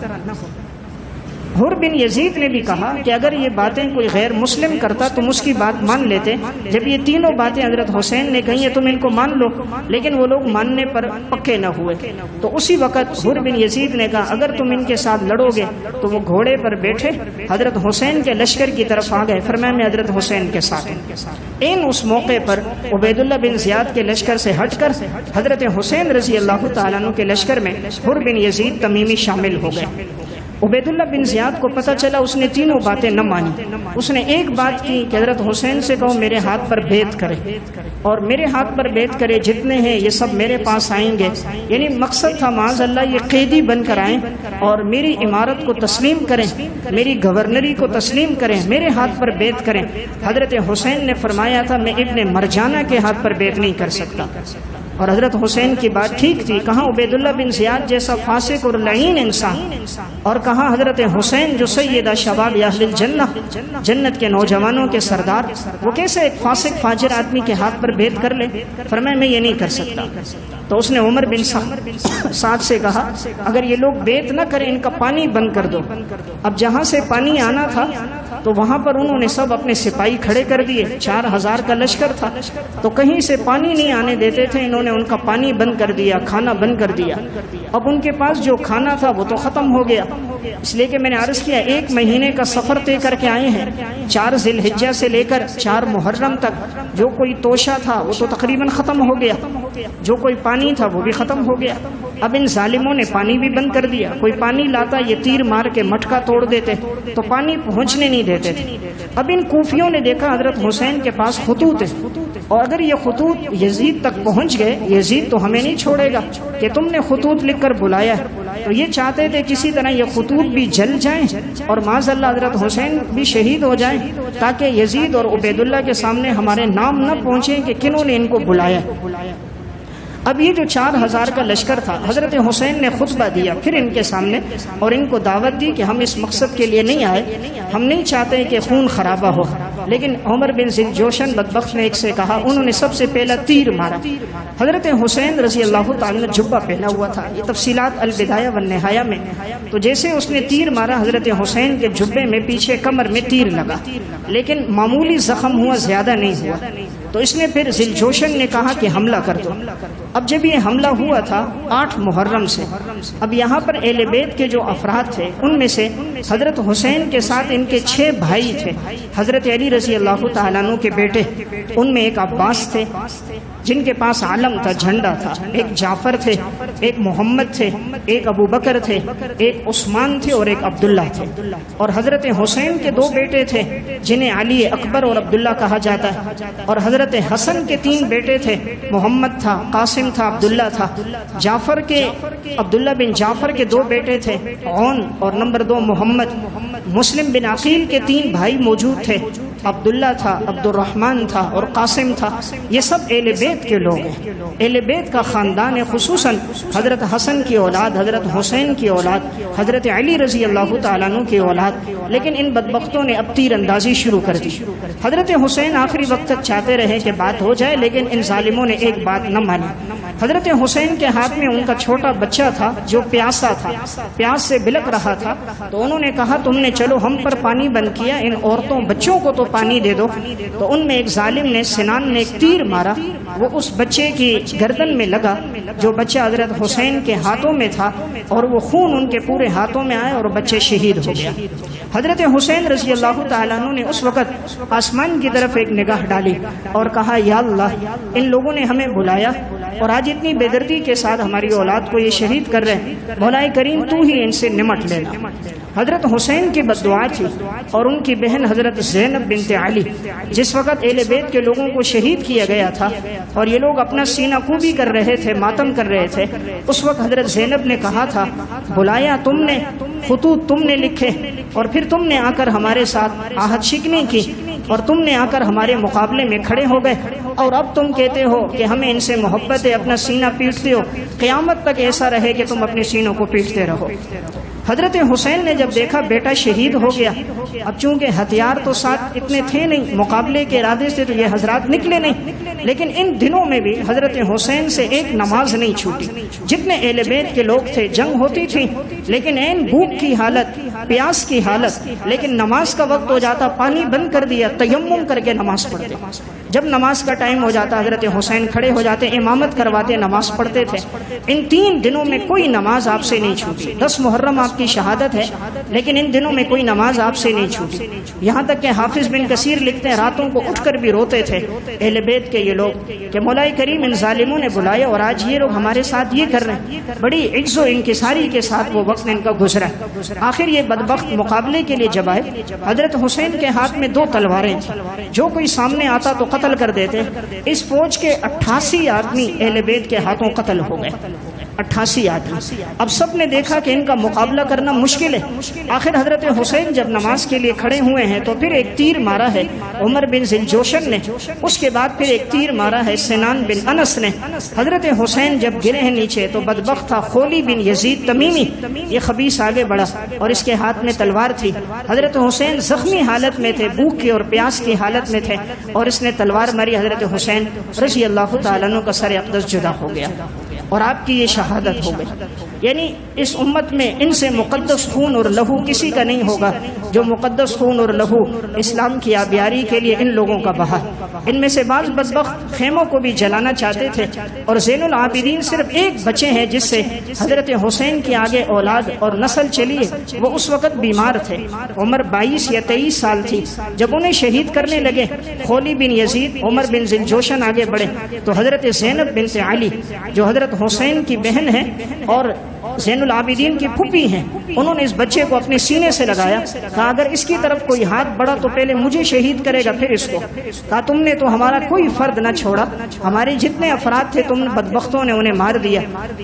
حر بن یزید نے بھی کہا کہ اگر یہ باتیں کوئی غیر مسلم کرتا تم اس کی بات مان لیتے۔ جب یہ تینوں باتیں حضرت حسین نے کہی ہیں تم ان کو مان لو، لیکن وہ لوگ ماننے پر پکے نہ ہوئے۔ تو اسی وقت حر بن یزید نے کہا اگر تم ان کے ساتھ لڑو گے، تو وہ گھوڑے پر بیٹھے حضرت حسین کے لشکر کی طرف آ گئے۔ فرمایا میں حضرت حسین کے ساتھ ہوں۔ اس موقع پر عبید اللہ بن زیاد کے لشکر سے ہٹ کر حضرت حسین رضی اللہ تعالیٰ عنہ کے لشکر میں حر بن یزید تمیمی شامل ہو گئے۔ عبید اللہ بن زیاد کو پتہ چلا، اس نے تینوں باتیں نہ مانی۔ اس نے ایک بات کی کہ حضرت حسین سے کہو میرے ہاتھ پر بیعت کرے، اور میرے ہاتھ پر بیعت کرے، جتنے ہیں یہ سب میرے پاس آئیں گے۔ یعنی مقصد تھا معاذ اللہ یہ قیدی بن کر آئیں اور میری عمارت کو تسلیم کریں، میری گورنری کو تسلیم کریں، میرے ہاتھ پر بیعت کریں۔ حضرت حسین نے فرمایا تھا میں ابن مرجانہ کے ہاتھ پر بیعت نہیں کر سکتا، اور حضرت حسین کی بات ٹھیک تھی۔ کہاں عبید اللہ بن زیاد جیسا فاسق اور لعین انسان، اور کہاں حضرت حسین جو سیدہ شباب اہل الجنہ، جنت کے نوجوانوں کے سردار، وہ کیسے ایک فاسق فاجر آدمی کے ہاتھ پر بیعت کر لے؟ فرمایا میں یہ نہیں کر سکتا۔ تو اس نے عمر بن سعد سے کہا اگر یہ لوگ بیعت نہ کریں ان کا پانی بند کر دو۔ اب جہاں سے پانی آنا تھا تو وہاں پر انہوں نے سب اپنے سپاہی کھڑے کر دیے، 4000 کا لشکر تھا، تو کہیں سے پانی نہیں آنے دیتے تھے، انہوں نے ان کا پانی بند کر دیا، کھانا بند کر دیا۔ اب ان کے پاس جو کھانا تھا وہ تو ختم ہو گیا، اس لیے کہ میں نے عرض کیا 1 مہینے کا سفر طے کر کے آئے ہیں، 4 ذی الحجہ سے لے کر 4 محرم تک جو کوئی توشہ تھا وہ تو تقریباً ختم ہو گیا، جو کوئی پانی تھا وہ بھی ختم ہو گیا۔ اب ان ظالموں نے پانی بھی بند کر دیا، کوئی پانی لاتا یہ تیر مار کے مٹکا توڑ دیتے تو پانی پہنچنے نہیں دیتے تھے۔ اب ان کوفیوں نے دیکھا حضرت حسین کے پاس خطوط ہیں، اور اگر یہ خطوط یزید تک پہنچ گئے، یزید تو ہمیں نہیں چھوڑے گا کہ تم نے خطوط لکھ کر بلایا ہے، تو یہ چاہتے تھے کسی طرح یہ خطوط بھی جل جائیں اور معاذ اللہ حضرت حسین بھی شہید ہو جائیں، تاکہ یزید اور عبید اللہ کے سامنے ہمارے نام نہ پہنچیں کہ کنہوں نے ان کو بلایا۔ اب یہ جو 4000 کا لشکر تھا، حضرت حسین نے خطبہ دیا پھر ان کے سامنے، اور ان کو دعوت دی کہ ہم اس مقصد کے لیے نہیں آئے، ہم نہیں چاہتے کہ خون خرابہ ہو۔ لیکن عمر بن ذوالجوشن بدبخت نے ایک سے کہا، انہوں نے سب سے پہلا تیر مارا۔ حضرت حسین رضی اللہ تعالیٰ نے جبہ پہنا ہوا تھا، یہ تفصیلات البدایہ والنہایہ میں۔ تو جیسے اس نے تیر مارا، حضرت حسین کے جبے میں پیچھے کمر میں تیر لگا، لیکن معمولی زخم ہوا، زیادہ نہیں ہوا۔ تو اس نے پھر ذوالجوشن نے کہا کہ حملہ کر دو۔ اب جب یہ حملہ ہوا تھا 8 محرم سے، اب یہاں پر اہل بیت کے جو افراد تھے ان میں سے حضرت حسین کے ساتھ ان کے 6 بھائی تھے، حضرت علی رضی اللہ تعالیٰ عنہ کے بیٹے، ان میں ایک عباس تھے جن کے پاس علم تھا، جھنڈا تھا، ایک جعفر تھے، ایک محمد تھے، ایک ابو بکر تھے، ایک عثمان تھے اور ایک عبداللہ تھے۔ اور حضرت حسین کے 2 بیٹے تھے جنہیں علی اکبر اور عبداللہ کہا جاتا ہے، اور حضرت حسن کے 3 بیٹے تھے، محمد تھا، قاسم تھا، عبداللہ تھا۔ جعفر کے عبداللہ بن جعفر کے 2 بیٹے تھے، عون اور نمبر 2 محمد۔ مسلم بن عقیل کے 3 بھائی موجود تھے، عبداللہ تھا، عبد الرحمن تھا اور قاسم تھا۔ یہ سب اہل بیت کے لوگ ہیں، اہل بیت کا خاندان ہے، خصوصاً حضرت حسن کی اولاد، حضرت حسین کی اولاد، حضرت علی رضی اللہ تعالیٰ عنہ کی اولاد۔ لیکن ان بدبختوں نے اب تیر اندازی شروع کر دی۔ حضرت حسین آخری وقت تک چاہتے رہے کہ بات ہو جائے، لیکن ان ظالموں نے ایک بات نہ مانی۔ حضرت حسین کے ہاتھ میں ان کا چھوٹا بچہ تھا جو پیاسا تھا، پیاس سے بلک رہا تھا، تو انہوں نے کہا تم نے چلو ہم پر پانی بند کیا، ان عورتوں بچوں کو تو پانی دے دو۔ تو ان میں ایک ظالم نے، سنان نے ایک تیر مارا، وہ اس بچے کی گردن میں لگا جو بچہ حضرت حسین کے ہاتھوں میں تھا، اور وہ خون ان کے پورے ہاتھوں میں آیا اور بچے شہید ہو گیا۔ حضرت حسین رضی اللہ تعالیٰ عنہ نے اس وقت آسمان کی طرف ایک نگاہ ڈالی اور کہا یا اللہ، ان لوگوں نے ہمیں بلایا اور آج اتنی بے دردی کے ساتھ ہماری اولاد کو یہ شہید کر رہے ہیں، مولا کریم تو ہی ان سے نمٹ لینا۔ حضرت حسین کی بد دعا تھی، اور ان کی بہن حضرت زینب بنت علی، جس وقت اہل بیت کے لوگوں کو شہید کیا گیا تھا اور یہ لوگ اپنا سینہ کوبی کر رہے تھے، ماتم کر رہے تھے، اس وقت حضرت زینب نے کہا تھا بلایا تم نے، خطوط تم نے لکھے، اور پھر تم نے آ کر ہمارے ساتھ عہد شکنی کی، اور تم نے آ کر ہمارے مقابلے میں کھڑے ہو گئے، اور اب تم کہتے ہو کہ ہمیں ان سے محبت ہے، اپنا سینہ پیٹتے ہو، قیامت تک ایسا رہے کہ تم اپنے سینوں کو پیٹتے رہو۔ حضرت حسین نے جب دیکھا بیٹا شہید ہو گیا، اب چونکہ ہتھیار تو ساتھ اتنے تھے نہیں، مقابلے کے ارادے سے تو یہ حضرات نکلے نہیں، لیکن ان دنوں میں بھی حضرت حسین سے ایک نماز نہیں چھوٹی۔ جتنے اہل بیت کے لوگ تھے، جنگ ہوتی تھی لیکن این بھوک کی حالت، پیاس کی حالت، لیکن نماز کا وقت ہو جاتا، پانی بند کر دیا، تیمم کر کے نماز پڑھتے۔ جب نماز کا ٹائم ہو جاتا حضرت حسین کھڑے ہو جاتے، امامت کرواتے، نماز پڑھتے تھے۔ ان 3 دنوں میں کوئی نماز آپ سے نہیں چھوٹی۔ 10 محرم آپ کی شہادت ہے، لیکن ان دنوں میں کوئی نماز آپ سے نہیں چھوٹی، یہاں تک کہ حافظ بن کثیر لکھتے ہیں راتوں کو اٹھ کر بھی روتے تھے اہل بیت کے یہ لوگ کہ مولا کریم ان ظالموں نے بلایا اور آج یہ لوگ ہمارے ساتھ یہ کر رہے ہیں۔ بڑی عجز و انکساری کے ساتھ وہ وقت ان کا گزرا۔ آخر یہ بدبخت مقابلے کے لیے جب آئے، حضرت حسین کے ہاتھ میں 2 تلواریں تھیں، جو کوئی سامنے آتا تو قتل کر دیتے۔ اس فوج کے 88 آدمی اہل بیت کے ہاتھوں قتل ہو گئے، 88 آدمی۔ اب سب نے دیکھا کہ ان کا مقابلہ کرنا مشکل ہے۔ آخر حضرت حسین جب نماز کے لیے کھڑے ہوئے ہیں تو پھر ایک تیر مارا ہے عمر بن ذوالجوشن نے، اس کے بعد پھر ایک تیر مارا ہے سنان بن انس نے۔ حضرت حسین جب گرے ہیں نیچے تو بدبخت تھا خولی بن یزید تمیمی، یہ خبیث آگے بڑھا اور اس کے ہاتھ میں تلوار تھی۔ حضرت حسین زخمی حالت میں تھے، بھوک کی اور پیاس کی حالت میں تھے، اور اس نے تلوار ماری۔ حضرت حسین رضی اللہ تعالیٰ عنہ کا سر اقدس جدا ہو گیا اور آپ کی یہ شہادت ہو گئی۔ یعنی اس امت میں ان سے مقدس خون اور لہو کسی کا نہیں ہوگا جو مقدس خون اور لہو اسلام کی آبیاری کے لیے ان لوگوں کا بہا۔ ان میں سے بعض بدبخت خیموں کو بھی جلانا چاہتے تھے، اور زین العابدین صرف ایک بچے ہیں جس سے حضرت حسین کے آگے اولاد اور نسل چلی ہے، وہ اس وقت بیمار تھے، عمر 22 یا 23 سال تھی جب انہیں شہید کرنے لگے۔ خولی بن یزید، عمر بن ذوالجوشن آگے بڑھے تو حضرت زینب بنت علی جو حضرت حسین کی بہن ہے اور زین العابدین کی پھوپھی ہیں، انہوں نے اس بچے کو اپنے سینے سے لگایا، کہا اگر اس کی طرف کوئی ہاتھ بڑھا تو پہلے مجھے شہید کرے گا پھر اس کو۔ کہا تم نے تو ہمارا کوئی فرد نہ چھوڑا، ہمارے جتنے افراد تھے تم بدبختوں نے انہیں مار دیا۔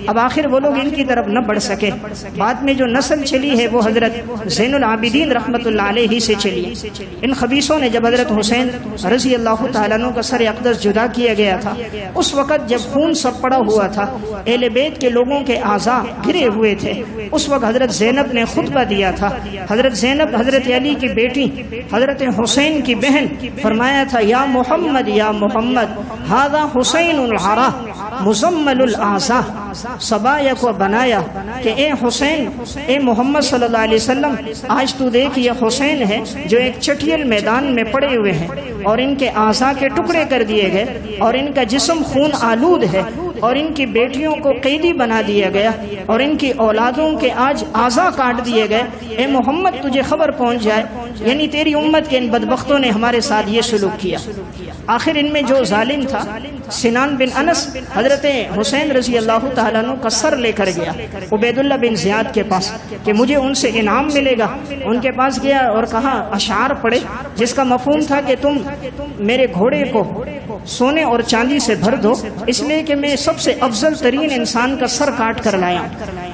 اب آخر وہ لوگ ان کی طرف نہ بڑھ سکے۔ بعد میں جو نسل چلی ہے وہ حضرت زین العابدین رحمت اللہ علیہ سے چلی ہے۔ ان خبیثوں نے جب حضرت حسین رضی اللہ تعالیٰ عنہ کا سر اقدس جدا کیا گیا تھا، اس وقت جب خون سب پڑا ہوا تھا، اہل بیت کے لوگوں کے اعضاء گرے ہوئے تھے، اس وقت حضرت زینب نے خطبہ دیا تھا۔ حضرت زینب حضرت علی کی بیٹی، حضرت حسین کی بہن، فرمایا تھا یا محمد یا محمد ھذا حسین العرا مزمل الاعضاء، صبایا کو بنایا کہ اے حسین، اے محمد صلی اللہ علیہ وسلم، آج تو دیکھ یہ حسین ہے جو ایک چٹیل میدان میں پڑے ہوئے ہیں اور ان کے اعضاء کے ٹکڑے کر دیے گئے اور ان کا جسم خون آلود ہے اور ان کی بیٹیوں کو قیدی بنا دیا گیا اور ان کی اولادوں کے آج اعضاء کاٹ دیے گئے۔ اے محمد تجھے خبر پہنچ جائے، یعنی تیری امت کے ان بدبختوں نے ہمارے ساتھ یہ سلوک کیا۔ آخر ان میں جو ظالم تھا سنان بن انس حضرت حسین رضی اللہ تعالیٰ عنہ کا سر لے کر گیا عبید اللہ بن زیاد کے پاس کہ مجھے ان سے انعام ملے گا۔ ان کے پاس گیا اور کہا اشعار پڑھے جس کا مفہوم تھا کہ تم میرے گھوڑے کو سونے اور چاندی سے بھر دو، اس لیے کہ میں سب سے افضل ترین انسان کا سر کاٹ کر لایا۔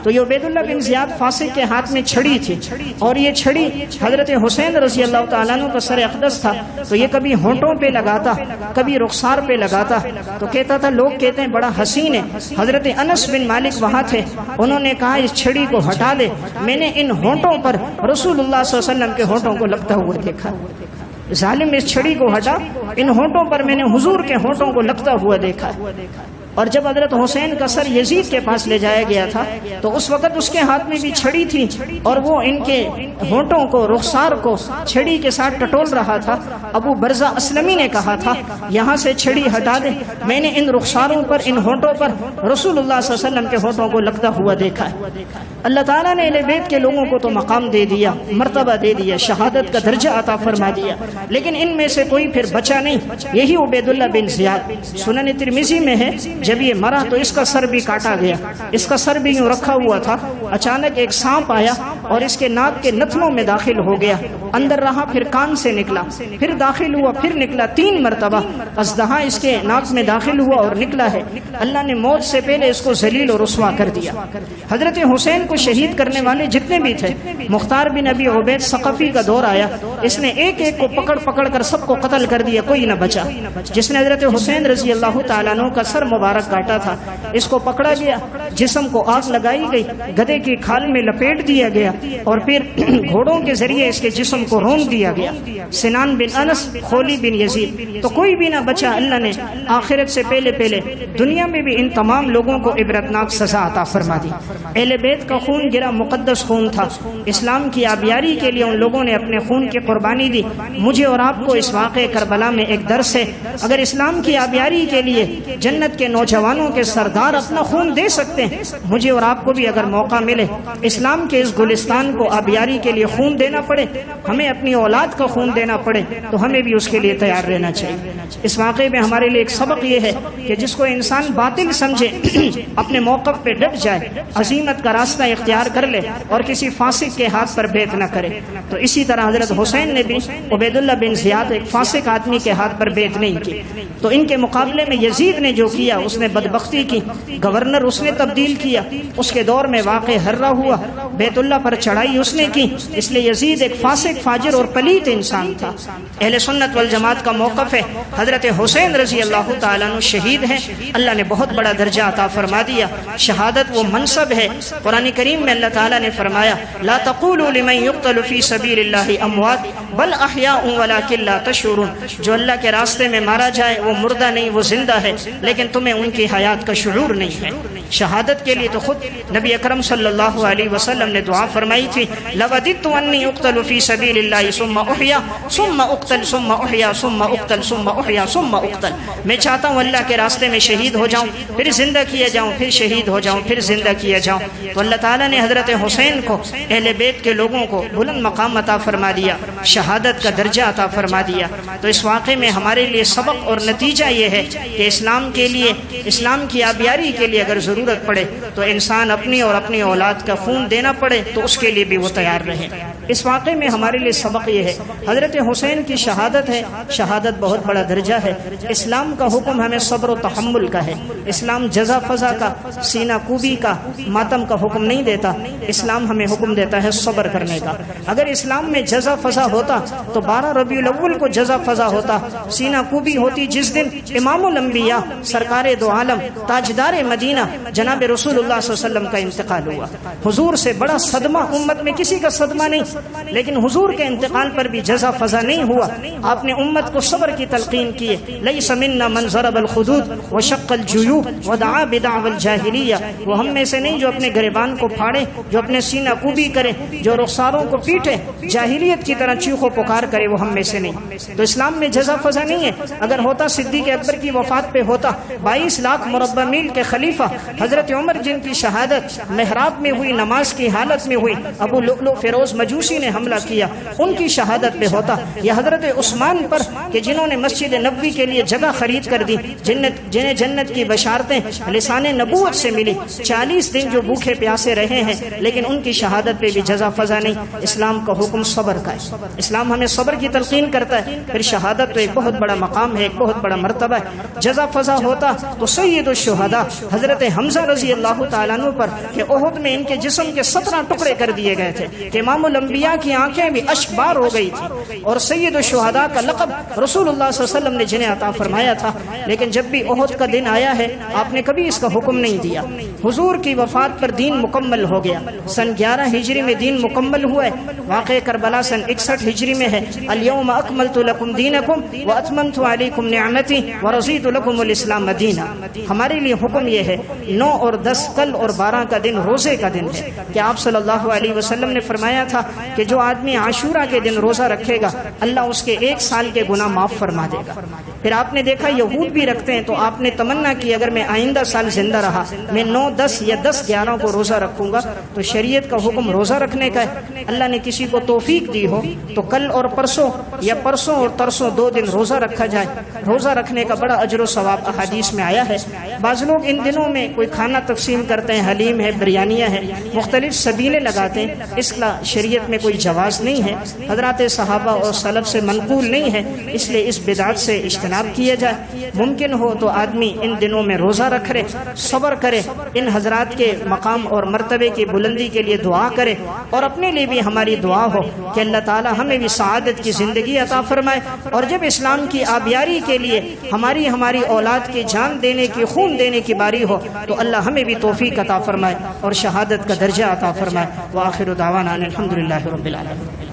تو یہ عبید اللہ بن زیاد فاسق کے ہاتھ میں چھڑی تھی اور یہ چھڑی حضرت حسین رضی اللہ تعالیٰ عنہ کا سر اقدس تھا، تو یہ کبھی ہونٹوں پہ لگاتا، کبھی رخسار پہ لگاتا، تو کہتا تھا لوگ کہتے ہیں بڑا حسین ہے۔ حضرت انس بن مالک وہاں تھے، انہوں نے کہا اس چھڑی کو ہٹا دے، میں نے ان ہونٹوں پر رسول اللہ صلی اللہ علیہ وسلم کے ہونٹوں کو لگتا ہوا دیکھا۔ ظالم اس چھڑی کو ہٹا، ان ہونٹوں پر میں نے حضور کے ہونٹوں کو لگتا ہوا دیکھا۔ اور جب حضرت حسین کا سر یزید کے پاس لے جایا گیا تھا تو اس وقت اس کے ہاتھ میں بھی چھڑی تھی اور وہ ان کے ہونٹوں کو رخسار کو چھڑی کے ساتھ ٹٹول رہا تھا۔ ابو برزہ اسلمی نے کہا تھا یہاں سے چھڑی ہٹا دے، میں نے ان رخساروں پر ان ہونٹوں پر رسول اللہ صلی اللہ علیہ وسلم کے ہونٹوں کو لگتا ہوا دیکھا ہے۔ اللہ تعالیٰ نے اہل بیت کے لوگوں کو تو مقام دے دیا، مرتبہ دے دیا، شہادت کا درجہ عطا فرما دیا، لیکن ان میں سے کوئی پھر بچا نہیں۔ یہی عبید اللہ بن زیاد سنن ترمذی میں ہے، جب یہ مرا تو اس کا سر بھی کاٹا گیا، اس کا سر بھی یوں رکھا ہوا تھا، اچانک ایک سانپ آیا اور اس کے ناک کے نتنوں میں داخل ہو گیا، اندر رہا، پھر کان سے نکلا، پھر داخل ہوا، پھر نکلا، 3 مرتبہ اژدہا اس کے ناک میں داخل ہوا اور نکلا ہے۔ اللہ نے موت سے پہلے اس کو ذلیل اور رسوا کر دیا۔ حضرت حسین کو شہید کرنے والے جتنے بھی تھے، مختار بن ابی عبید ثقفی کا دور آیا، اس نے ایک ایک کو پکڑ پکڑ کر سب کو قتل کر دیا، کوئی نہ بچا۔ جس نے حضرت حسین رضی اللہ تعالیٰ عنہ کا سر مبارک کاٹا تھا، اس کو پکڑا گیا، جسم کو آگ لگائی گئی، گدھے کی کھال میں لپیٹ دیا گیا اور پھر گھوڑوں کے ذریعے اس کے جسم کو رون دیا گیا۔ سنان بن انس، خولی بن یزید، تو کوئی بھی نہ بچا۔ اللہ نے آخرت سے پہلے پہلے دنیا میں بھی ان تمام لوگوں کو عبرتناک سزا عطا فرما دی۔ اہل بیت کا خون گرا مقدس خون تھا، اسلام کی آبیاری کے لیے ان لوگوں نے اپنے خون کی قربانی دی۔ مجھے اور آپ کو اس واقعے کربلا میں ایک درس ہے، اگر اسلام کی آبیاری کے لیے جنت کے نوجوانوں کے سردار اپنا خون دے سکتے ہیں، مجھے اور آپ کو بھی اگر موقع ملے اسلام کے اس گلستان کو آبیاری کے لیے خون دینا پڑے، ہمیں اپنی اولاد کا خون دینا پڑے، تو ہمیں بھی اس کے لیے تیار رہنا چاہیے۔ اس واقعے میں ہمارے لیے ایک سبق یہ ہے کہ جس کو انسان باطل سمجھے اپنے موقف پہ ڈٹ جائے، عزیمت کا راستہ اختیار کر لے اور کسی فاسق کے ہاتھ پر بیعت نہ کرے۔ تو اسی طرح حضرت حسین نے بھی عبید اللہ بن زیاد ایک فاسق آدمی کے ہاتھ پر بیعت نہیں کی، تو ان کے مقابلے میں یزید نے جو کیا اس نے بدبختی کی، گورنر اس نے تبدیل کیا، اس کے دور میں واقع ہررا ہوا، بیت اللہ پر چڑھائی اس نے کی، اس لیے یزید ایک فاسق، فاجر اور پلیت انسان تھا۔ اہل سنت والجماعت کا موقف ہے حضرت حسین رضی اللہ تعالیٰ عنہ شہید ہیں، اللہ نے بہت بڑا درجہ عطا فرما دیا۔ شہادت وہ منصب ہے، قرآن کریم میں اللہ تعالیٰ نے فرمایا لا تقولوا لمن يقتل في سبيل الله اموات بل احیاء ولكن لا تشعرون، جو اللہ کے راستے میں مارا جائے وہ مردہ نہیں، وہ زندہ ہے، لیکن تمہیں ان کی حیات کا شعور نہیں ہے۔ شہادت کے لیے تو خود نبی اکرم صلی اللہ علیہ وسلم نے دعا فرمائی تھی لوددت انی اقتل فی سبیل اللہ ثم احیا ثم اقتل ثم احیا ثم اقتل ثم احیا ثم اقتل، میں چاہتا ہوں اللہ کے راستے میں شہید ہو جاؤں، پھر زندہ کیا جاؤں، پھر شہید ہو جاؤں، پھر زندہ کیا جاؤں۔ تو اللہ تعالیٰ نے حضرت حسین کو، اہل بیت کے لوگوں کو بلند مقام عطا فرما دیا، شہادت کا درجہ عطا فرما دیا۔ تو اس واقعے میں ہمارے لیے سبق اور نتیجہ یہ ہے کہ اسلام کے لیے، اسلام کی آبیاری کے لیے اگر ضرورت پڑے تو انسان اپنی اور اپنی اولاد کا خون دینا پڑے تو اس کے لیے بھی وہ تیار رہے۔ اس واقعے میں ہمارے لیے سبق یہ ہے حضرت حسین کی شہادت ہے، شہادت بہت بڑا درجہ ہے۔ اسلام کا حکم ہمیں صبر و تحمل کا ہے، اسلام جزا فضا کا، سینہ کوبی کا، ماتم کا حکم نہیں دیتا، اسلام ہمیں حکم دیتا ہے صبر کرنے کا۔ اگر اسلام میں جزا فضا ہوتا تو 12 ربیع الاول کو جزا فضا ہوتا، سینہ کوبی ہوتی جس دن امام الانبیاء، سرکار دو عالم، تاجدار مدینہ جناب رسول اللہ صلی اللہ علیہ وسلم کا انتقال ہوا۔ حضور سے بڑا صدمہ امت میں کسی کا صدمہ نہیں، لیکن حضور کے انتقال پر بھی جزا فضا نہیں ہوا۔ آپ نے امت کو صبر کی تلقین کی ہے، لیس منا من ضرب الخدود وشق الجیوب ودعا بدعوى الجاہلیہ، وہ ہم میں سے نہیں جو اپنے گریبان کو پھاڑے، جو اپنے سینہ کوبی کرے، جو رخساروں کو پیٹے، جاہلیت کی طرح چیخ و پکار کرے، وہ ہم میں سے نہیں۔ تو اسلام میں جزا فضا نہیں ہے۔ اگر ہوتا صدیق اکبر کی وفات پہ ہوتا، 22 لاکھ مربع میل کے خلیفہ حضرت عمر جن کی شہادت محراب میں ہوئی، نماز کی حالت میں ہوئی، ابو لؤلؤ فیروز مجوسی نے حملہ کیا، ان کی شہادت پہ ہوتا، یا حضرت عثمان پر کہ جنہوں نے مسجد نبوی کے لیے جگہ خرید کر دی، جنہیں جنت کی بشارتیں لسان نبوت سے ملی، 40 دن جو بھوکے پیاسے رہے ہیں، لیکن ان کی شہادت پہ بھی جزا فضا نہیں۔ اسلام کا حکم صبر کا ہے، اسلام ہمیں صبر کی تلقین کرتا ہے۔ پھر شہادت تو ایک بہت بڑا مقام ہے، ایک بہت بڑا مرتبہ ہے۔ جزا فضا ہوتا تو سید الشہداء حضرت حمزہ رضی اللہ تعالیٰ عنہ پر کہ احد میں ان کے جسم کے 17 ٹکڑے کر دیے گئے تھے، کہ امام الانبیاء کی آنکھیں بھی اشک بار ہو گئی تھی، اور سید الشہداء کا لقب رسول اللہ صلی اللہ علیہ وسلم نے جنہیں عطا فرمایا تھا۔ لیکن جب بھی احد کا دن آیا ہے آپ نے کبھی اس کا حکم نہیں دیا۔ حضور کی وفات پر دین مکمل ہو گیا، سن 11 ہجری میں دین مکمل ہوا ہے۔ واقع کربلا سن 61 ہجری میں ہے۔ الیوم اکملت لکم دینکم واتممت علیکم نعمتی ورضیت لکم الاسلام دینہ۔ ہمارے لیے حکم یہ ہے 9 اور 10 کل اور 12 کا دن روزے کا دن ہے کہ آپ صلی اللہ علیہ وسلم نے فرمایا تھا کہ جو آدمی عاشورہ کے دن روزہ رکھے گا اللہ اس کے 1 سال کے گناہ معاف فرما دے گا۔ پھر آپ نے دیکھا یہود بھی رکھتے ہیں، تو آپ نے تمنا کی اگر میں آئندہ سال زندہ رہا میں 9 10 یا 10 11 کو روزہ رکھوں گا۔ تو شریعت کا حکم روزہ رکھنے کا ہے۔ اللہ نے کسی کو توفیق دی ہو تو کل اور پرسوں یا پرسوں اور ترسوں 2 دن روزہ رکھا جائے۔ روزہ رکھنے کا بڑا اجر و ثواب احادیث میں آیا ہے۔ بعض لوگ ان دنوں میں کوئی کھانا تقسیم کرتے ہیں، حلیم ہے، بریانیاں ہیں، مختلف سبیلیں لگاتے ہیں، اس کا شریعت میں کوئی جواز نہیں ہے، حضرات صحابہ اور سلف سے منقول نہیں ہے، اس لیے اس بدعت سے اجتناب کیا جائے۔ ممکن ہو تو آدمی ان دنوں میں روزہ رکھے، صبر کرے، ان حضرات کے مقام اور مرتبے کی بلندی کے لیے دعا کرے، اور اپنے لیے بھی ہماری دعا ہو کہ اللہ تعالی ہمیں بھی سعادت کی زندگی عطا فرمائے، اور جب اسلام کی آبیاری کے لیے ہماری اولاد کی جان دینے کی، خون دینے کی باری ہو تو اللہ ہمیں بھی توفیق عطا فرمائے اور شہادت کا درجہ عطا فرمائے۔ وآخر دعوانا الحمدللہ رب العالمین۔